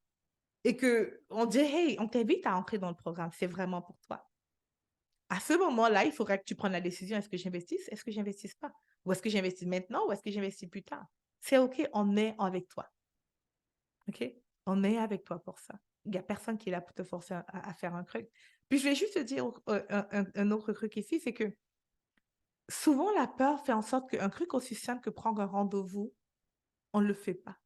et qu'on dit, hey, on t'invite à entrer dans le programme. C'est vraiment pour toi. À ce moment-là, il faudrait que tu prennes la décision, est-ce que j'investisse, est-ce que j'investisse pas? Ou est-ce que j'investis maintenant ou est-ce que j'investis plus tard? C'est OK, on est avec toi. OK? On est avec toi pour ça. Il n'y a personne qui est là pour te forcer à faire un truc. Puis je vais juste te dire un autre truc ici, c'est que souvent la peur fait en sorte qu'un truc aussi simple que prendre un rendez-vous, on ne le fait pas.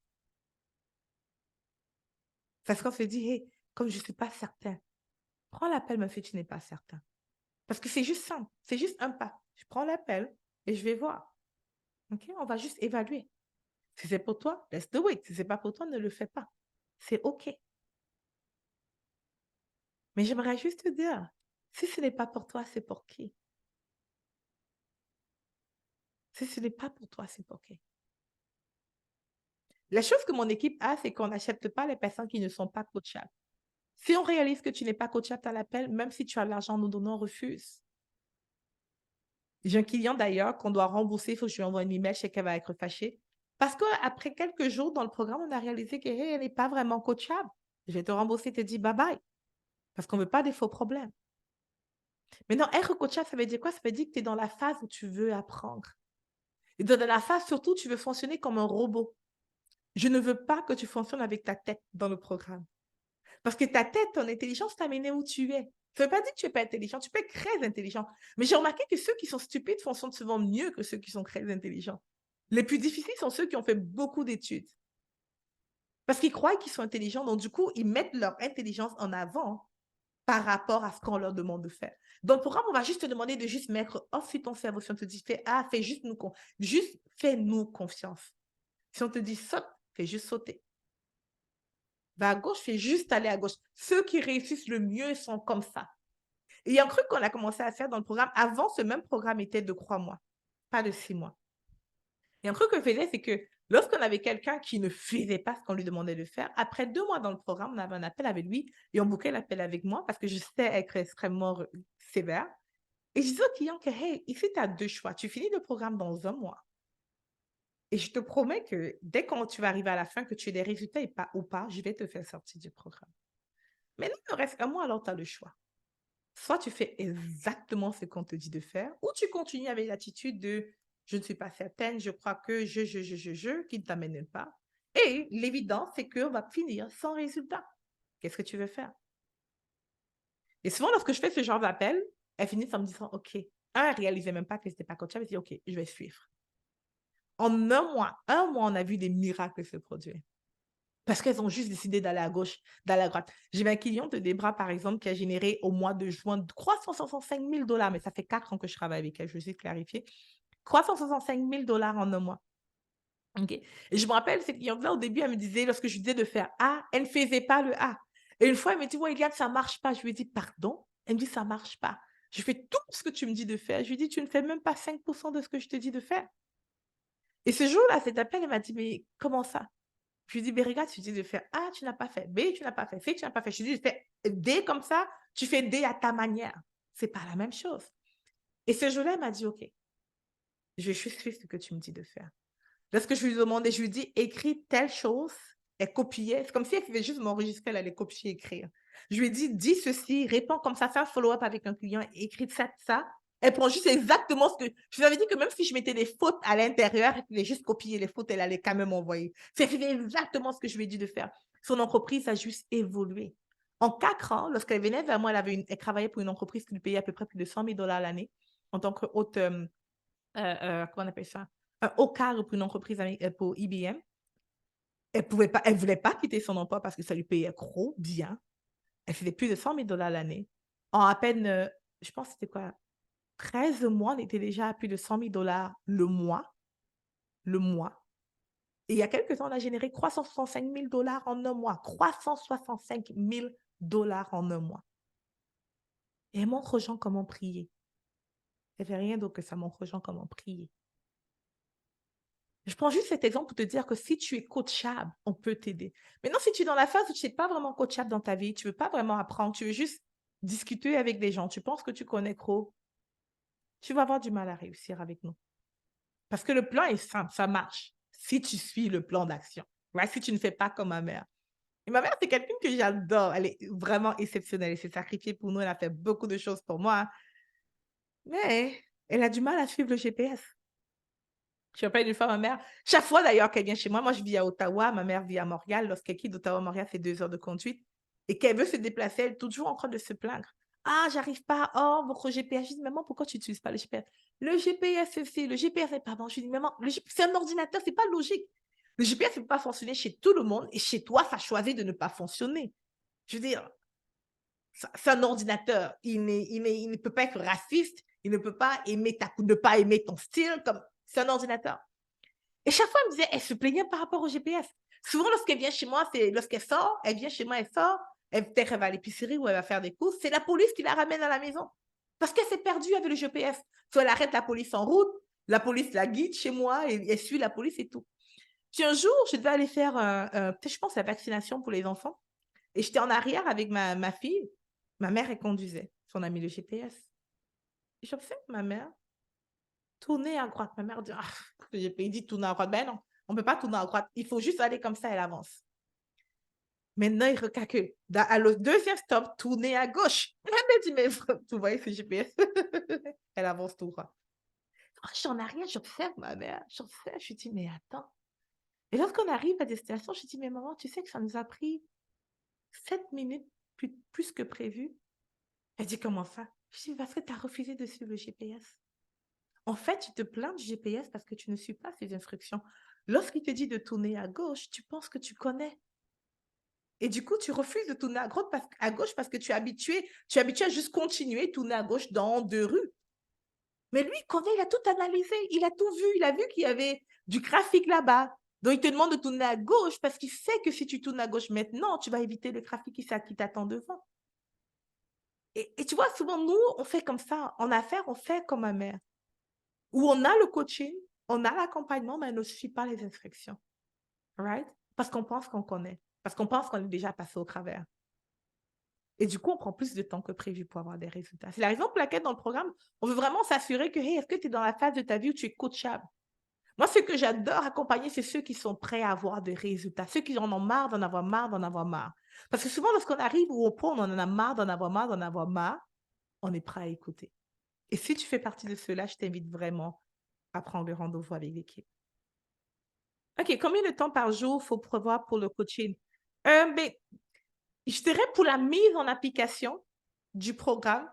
Parce qu'on se dit, hey, comme je ne suis pas certain, prends l'appel, mais si tu n'es pas certain. Parce que c'est juste simple, c'est juste un pas. Je prends l'appel et je vais voir. OK? On va juste évaluer. Si c'est pour toi, let's do it. Si ce n'est pas pour toi, ne le fais pas. C'est OK. Mais j'aimerais juste te dire, si ce n'est pas pour toi, c'est pour qui? Si ce n'est pas pour toi, c'est pour qui? La chose que mon équipe a, c'est qu'on n'achète pas les personnes qui ne sont pas coachables. Si on réalise que tu n'es pas coachable à l'appel, même si tu as l'argent, nous donnons, on refuse. J'ai un client d'ailleurs qu'on doit rembourser, il faut que je lui envoie un email, je sais qu'elle va être fâchée. Parce qu'après quelques jours dans le programme, on a réalisé qu'elle n'est pas vraiment coachable. Je vais te rembourser, te dis bye bye. Parce qu'on ne veut pas des faux problèmes. Maintenant, être coachable, ça veut dire quoi? Ça veut dire que tu es dans la phase où tu veux apprendre. Et dans la phase, surtout, tu veux fonctionner comme un robot. Je ne veux pas que tu fonctionnes avec ta tête dans le programme. Parce que ta tête, ton intelligence t'a amené où tu es. Ça ne veut pas dire que tu n'es pas intelligent, tu peux être très intelligent. Mais j'ai remarqué que ceux qui sont stupides fonctionnent souvent mieux que ceux qui sont très intelligents. Les plus difficiles sont ceux qui ont fait beaucoup d'études. Parce qu'ils croient qu'ils sont intelligents, donc du coup, ils mettent leur intelligence en avant par rapport à ce qu'on leur demande de faire. Dans le programme, on va juste te demander de juste mettre off sur ton cerveau. Si on te dit, fais-nous confiance. Si on te dit saute, fais juste sauter. Va à gauche, fais juste aller à gauche. Ceux qui réussissent le mieux sont comme ça. Et il y a un truc qu'on a commencé à faire dans le programme. Avant, ce même programme était de 3 mois, pas de 6 mois. Et un truc qu'on faisait, c'est que lorsqu'on avait quelqu'un qui ne faisait pas ce qu'on lui demandait de faire, après 2 mois dans le programme, on avait un appel avec lui et on bouquait l'appel avec moi parce que je sais être extrêmement sévère. Et je disais au client que, hey, ici, tu as 2 choix. Tu finis le programme dans 1 mois. Et je te promets que dès que tu vas arriver à la fin, que tu aies des résultats ou pas, je vais te faire sortir du programme. Maintenant, il me reste 1 mois, alors tu as le choix. Soit tu fais exactement ce qu'on te dit de faire, ou tu continues avec l'attitude de je ne suis pas certaine, je crois que qui ne t'amène pas. Et l'évidence, c'est qu'on va finir sans résultat. Qu'est-ce que tu veux faire? Et souvent, lorsque je fais ce genre d'appel, elles finissent en me disant, OK, elle ne réalisait même pas que ce n'était pas coachable, elle dit, OK, je vais suivre. En 1 mois, on a vu des miracles se produire. Parce qu'elles ont juste décidé d'aller à gauche, d'aller à droite. J'ai un client de Debra, par exemple, qui a généré au mois de juin 365 000 $, mais ça fait 4 ans que je travaille avec elle, je vais juste clarifier. 365 000 $ en 1 mois. Okay. Et je me rappelle, cette cliente-là, au début, elle me disait, lorsque je lui disais de faire A, elle ne faisait pas le A. Et une fois, elle me dit, ouais, Eliane, ça ne marche pas. Je lui ai dit, pardon? Elle me dit, ça ne marche pas. Je fais tout ce que tu me dis de faire. Je lui ai dit, tu ne fais même pas 5% de ce que je te dis de faire. Et ce jour-là, cet appel, elle m'a dit, mais comment ça? Je lui dis, mais regarde, tu dis de faire A, tu n'as pas fait. B, tu n'as pas fait. C, tu n'as pas fait. Je lui dis, fais D comme ça, tu fais D à ta manière. Ce n'est pas la même chose. Et ce jour-là, elle m'a dit, OK, je vais juste faire ce que tu me dis de faire. Lorsque je lui demandais, je lui dis, écris telle chose, elle copiait. C'est comme si elle pouvait juste m'enregistrer, elle allait copier, écrire. Je lui ai dit, dis ceci, réponds comme ça, fais un follow-up avec un client, écris ça. Elle prend juste exactement ce que... Je lui avais dit que même si je mettais des fautes à l'intérieur, elle pouvait juste copier les fautes, elle allait quand même envoyer. C'est exactement ce que je lui ai dit de faire. Son entreprise a juste évolué. En 4 ans, lorsqu'elle venait vers moi, elle travaillait pour une entreprise qui lui payait à peu près plus de 100 000 $ l'année en tant que haute... comment on appelle ça? Un haut cadre pour une entreprise pour IBM. Elle ne voulait pas quitter son emploi parce que ça lui payait trop bien. Elle faisait plus de 100 000 $ l'année. En à peine, je pense que c'était quoi, 13 mois, on était déjà à plus de 100 000 $ le mois. Le mois. Et il y a quelques temps, on a généré 365 000 $ en un mois. 365 000 $ en un mois. Et elle montre aux gens comment prier. Elle ne fait rien d'autre que ça montre aux gens comment prier. Je prends juste cet exemple pour te dire que si tu es coachable, on peut t'aider. Maintenant, si tu es dans la phase où tu n'es pas vraiment coachable dans ta vie, tu ne veux pas vraiment apprendre, tu veux juste discuter avec des gens, tu penses que tu connais trop, tu vas avoir du mal à réussir avec nous. Parce que le plan est simple, ça marche. Si tu suis le plan d'action. Ouais, si tu ne fais pas comme ma mère. Et ma mère, c'est quelqu'un que j'adore. Elle est vraiment exceptionnelle. Elle s'est sacrifiée pour nous. Elle a fait beaucoup de choses pour moi. Mais elle a du mal à suivre le GPS. Je rappelle une fois ma mère, chaque fois d'ailleurs qu'elle vient chez moi, moi je vis à Ottawa, ma mère vit à Montréal. Lorsqu'elle quitte d'Ottawa à Montréal, c'est 2 heures de conduite. Et qu'elle veut se déplacer, elle est toujours en train de se plaindre. Ah, j'arrive pas. Oh, votre GPS. Je dis, maman, pourquoi tu n'utilises pas le GPS? Le GPS, c'est le GPS n'est pas bon. Je dis, maman, c'est un ordinateur, c'est pas logique. Le GPS ne peut pas fonctionner chez tout le monde et chez toi, ça choisit de ne pas fonctionner. Je veux dire, c'est un ordinateur. Il ne peut pas être raciste. Il ne peut pas ne pas aimer ton style. C'est un ordinateur. Et chaque fois, elle me disait, elle se plaignait par rapport au GPS. Souvent, lorsqu'elle vient chez moi, lorsqu'elle sort, elle vient chez moi, elle sort, peut-être elle va à l'épicerie ou elle va faire des courses, c'est la police qui la ramène à la maison. Parce qu'elle s'est perdue avec le GPS. Soit elle arrête la police en route, la police la guide chez moi, et elle suit la police et tout. Puis un jour, je devais aller faire, peut-être je pense, la vaccination pour les enfants. Et j'étais en arrière avec ma fille. Ma mère, elle conduisait. On a mis le GPS. Et j'observe ma mère tourner à droite. Ma mère dit, ah, j'ai dit tourner à droite. Ben non, on ne peut pas tourner à droite. Il faut juste aller comme ça, elle avance. Maintenant, il recalcule. À le deuxième stop, tourner à gauche. Elle me dit, mais tu vois, c'est GPS. Elle avance tout droit. Oh, je suis en arrière, j'observe ma mère. J'observe, je dis, mais attends. Et lorsqu'on arrive à destination, je dis, mais maman, tu sais que ça nous a pris 7 minutes plus que prévu. Elle dit, comment ça? Je dis, parce que tu as refusé de suivre le GPS. En fait, tu te plains du GPS parce que tu ne suis pas ses instructions. Lorsqu'il te dit de tourner à gauche, tu penses que tu connais. Et du coup, tu refuses de tourner à gauche parce que tu es habitué à juste continuer, tourner à gauche dans 2 rues. Mais lui, il connaît, il a tout analysé, il a tout vu, il a vu qu'il y avait du trafic là-bas. Donc, il te demande de tourner à gauche parce qu'il sait que si tu tournes à gauche maintenant, tu vas éviter le trafic qui t'attend devant. Et tu vois, souvent, nous, on fait comme ça. En affaires, on fait comme ma mère. Où on a le coaching, on a l'accompagnement, mais on ne suit pas les instructions. Right? Parce qu'on pense qu'on connaît. Parce qu'on pense qu'on est déjà passé au travers. Et du coup, on prend plus de temps que prévu pour avoir des résultats. C'est la raison pour laquelle, dans le programme, on veut vraiment s'assurer que, hey, est-ce que tu es dans la phase de ta vie où tu es coachable? Moi, ce que j'adore accompagner, c'est ceux qui sont prêts à avoir des résultats, ceux qui en ont marre d'en avoir marre, d'en avoir marre. Parce que souvent, lorsqu'on arrive au point où on en a marre, d'en avoir marre, d'en avoir marre, on est prêt à écouter. Et si tu fais partie de ceux-là, je t'invite vraiment à prendre le rendez-vous avec l'équipe. OK, combien de temps par jour faut prévoir pour le coaching? Ben, je dirais pour la mise en application du programme,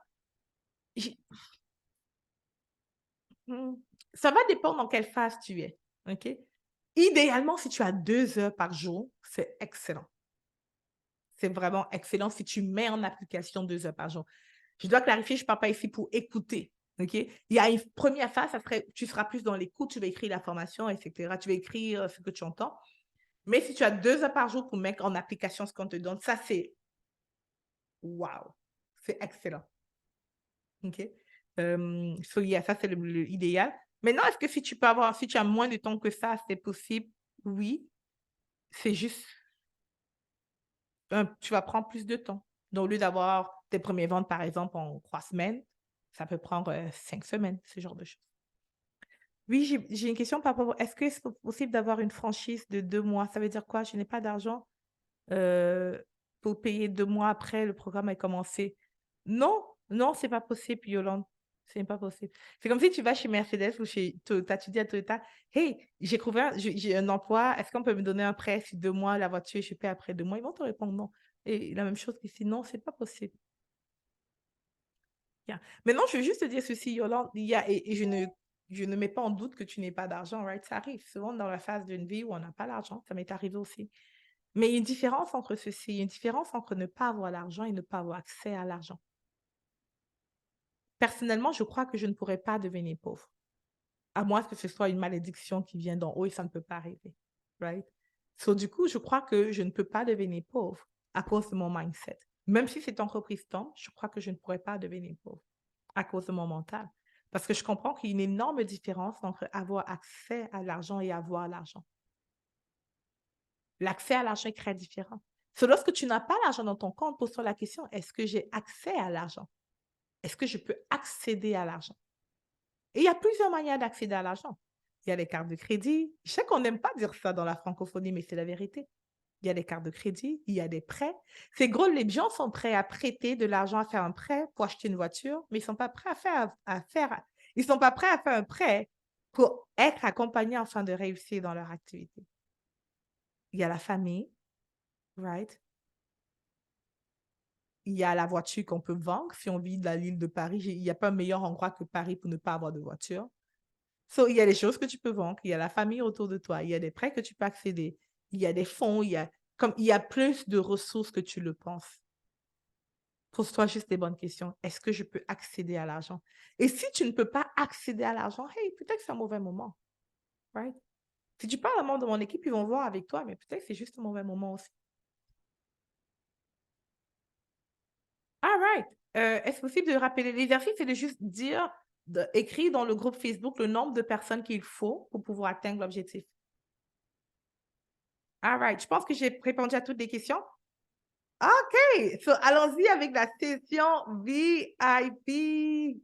ça va dépendre dans quelle phase tu es. OK? Idéalement, si tu as 2 heures par jour, c'est excellent. C'est vraiment excellent si tu mets en application 2 heures par jour. Je dois clarifier, je ne parle pas ici pour écouter. OK? Il y a une première phase, tu seras plus dans l'écoute, tu vas écrire la formation, etc. Tu vas écrire ce que tu entends. Mais si tu as 2 heures par jour pour mettre en application ce qu'on te donne, ça, c'est wow! C'est excellent. OK? Ça, c'est l'idéal. Maintenant, est-ce que si tu as moins de temps que ça, c'est possible? Oui. C'est juste, tu vas prendre plus de temps. Donc, au lieu d'avoir tes premières ventes, par exemple, en 3 semaines, ça peut prendre 5 semaines, ce genre de choses. Oui, j'ai une question par rapport. Est-ce que c'est possible d'avoir une franchise de 2 mois? Ça veut dire quoi? Je n'ai pas d'argent pour payer 2 mois après le programme a commencé. Non, non, c'est pas possible, Yolande. Ce n'est pas possible. C'est comme si tu vas chez Mercedes ou chez Toyota, tu dis à Toyota, hey, j'ai un emploi, est-ce qu'on peut me donner un prêt sur 2 mois, la voiture, je paie après 2 mois? Ils vont te répondre non. Et la même chose ici, non, c'est pas possible. Yeah. Maintenant, je veux juste te dire ceci, Yolande, et je ne mets pas en doute que tu n'aies pas d'argent, right? Ça arrive souvent dans la phase d'une vie où on n'a pas l'argent, ça m'est arrivé aussi. Mais il y a une différence entre ceci, il y a une différence entre ne pas avoir l'argent et ne pas avoir accès à l'argent. personnellement, je crois que je ne pourrais pas devenir pauvre. À moins que ce soit une malédiction qui vient d'en haut et ça ne peut pas arriver. Right? So, du coup, je crois que je ne peux pas devenir pauvre à cause de mon mindset. Même si cette entreprise tombe, je crois que je ne pourrais pas devenir pauvre à cause de mon mental. Parce que je comprends qu'il y a une énorme différence entre avoir accès à l'argent et avoir l'argent. L'accès à l'argent est très différent. So, lorsque tu n'as pas l'argent dans ton compte, pose-toi la question, est-ce que j'ai accès à l'argent? Est-ce que je peux accéder à l'argent? Et il y a plusieurs manières d'accéder à l'argent. Il y a les cartes de crédit. Je sais qu'on n'aime pas dire ça dans la francophonie, mais c'est la vérité. Il y a des cartes de crédit, il y a des prêts. C'est gros, les gens sont prêts à prêter de l'argent, à faire un prêt pour acheter une voiture, mais ils ne sont pas prêts ils sont pas prêts à faire un prêt pour être accompagnés afin de réussir dans leur activité. Il y a la famille, right? Il y a la voiture qu'on peut vendre. Si on vit dans l'île de Paris, il n'y a pas un meilleur endroit que Paris pour ne pas avoir de voiture. So, il y a des choses que tu peux vendre, il y a la famille autour de toi, il y a des prêts que tu peux accéder, il y a des fonds, il y a plus de ressources que tu le penses. Pose-toi juste des bonnes questions. Est-ce que je peux accéder à l'argent? Et si tu ne peux pas accéder à l'argent, hey, peut-être que c'est un mauvais moment. Right? Si tu parles à un membre de mon équipe, ils vont voir avec toi, mais peut-être que c'est juste un mauvais moment aussi. All right. Est-ce possible de rappeler l'exercice? C'est de juste écrire dans le groupe Facebook le nombre de personnes qu'il faut pour pouvoir atteindre l'objectif. All right. Je pense que j'ai répondu à toutes les questions. OK. So, allons-y avec la session VIP.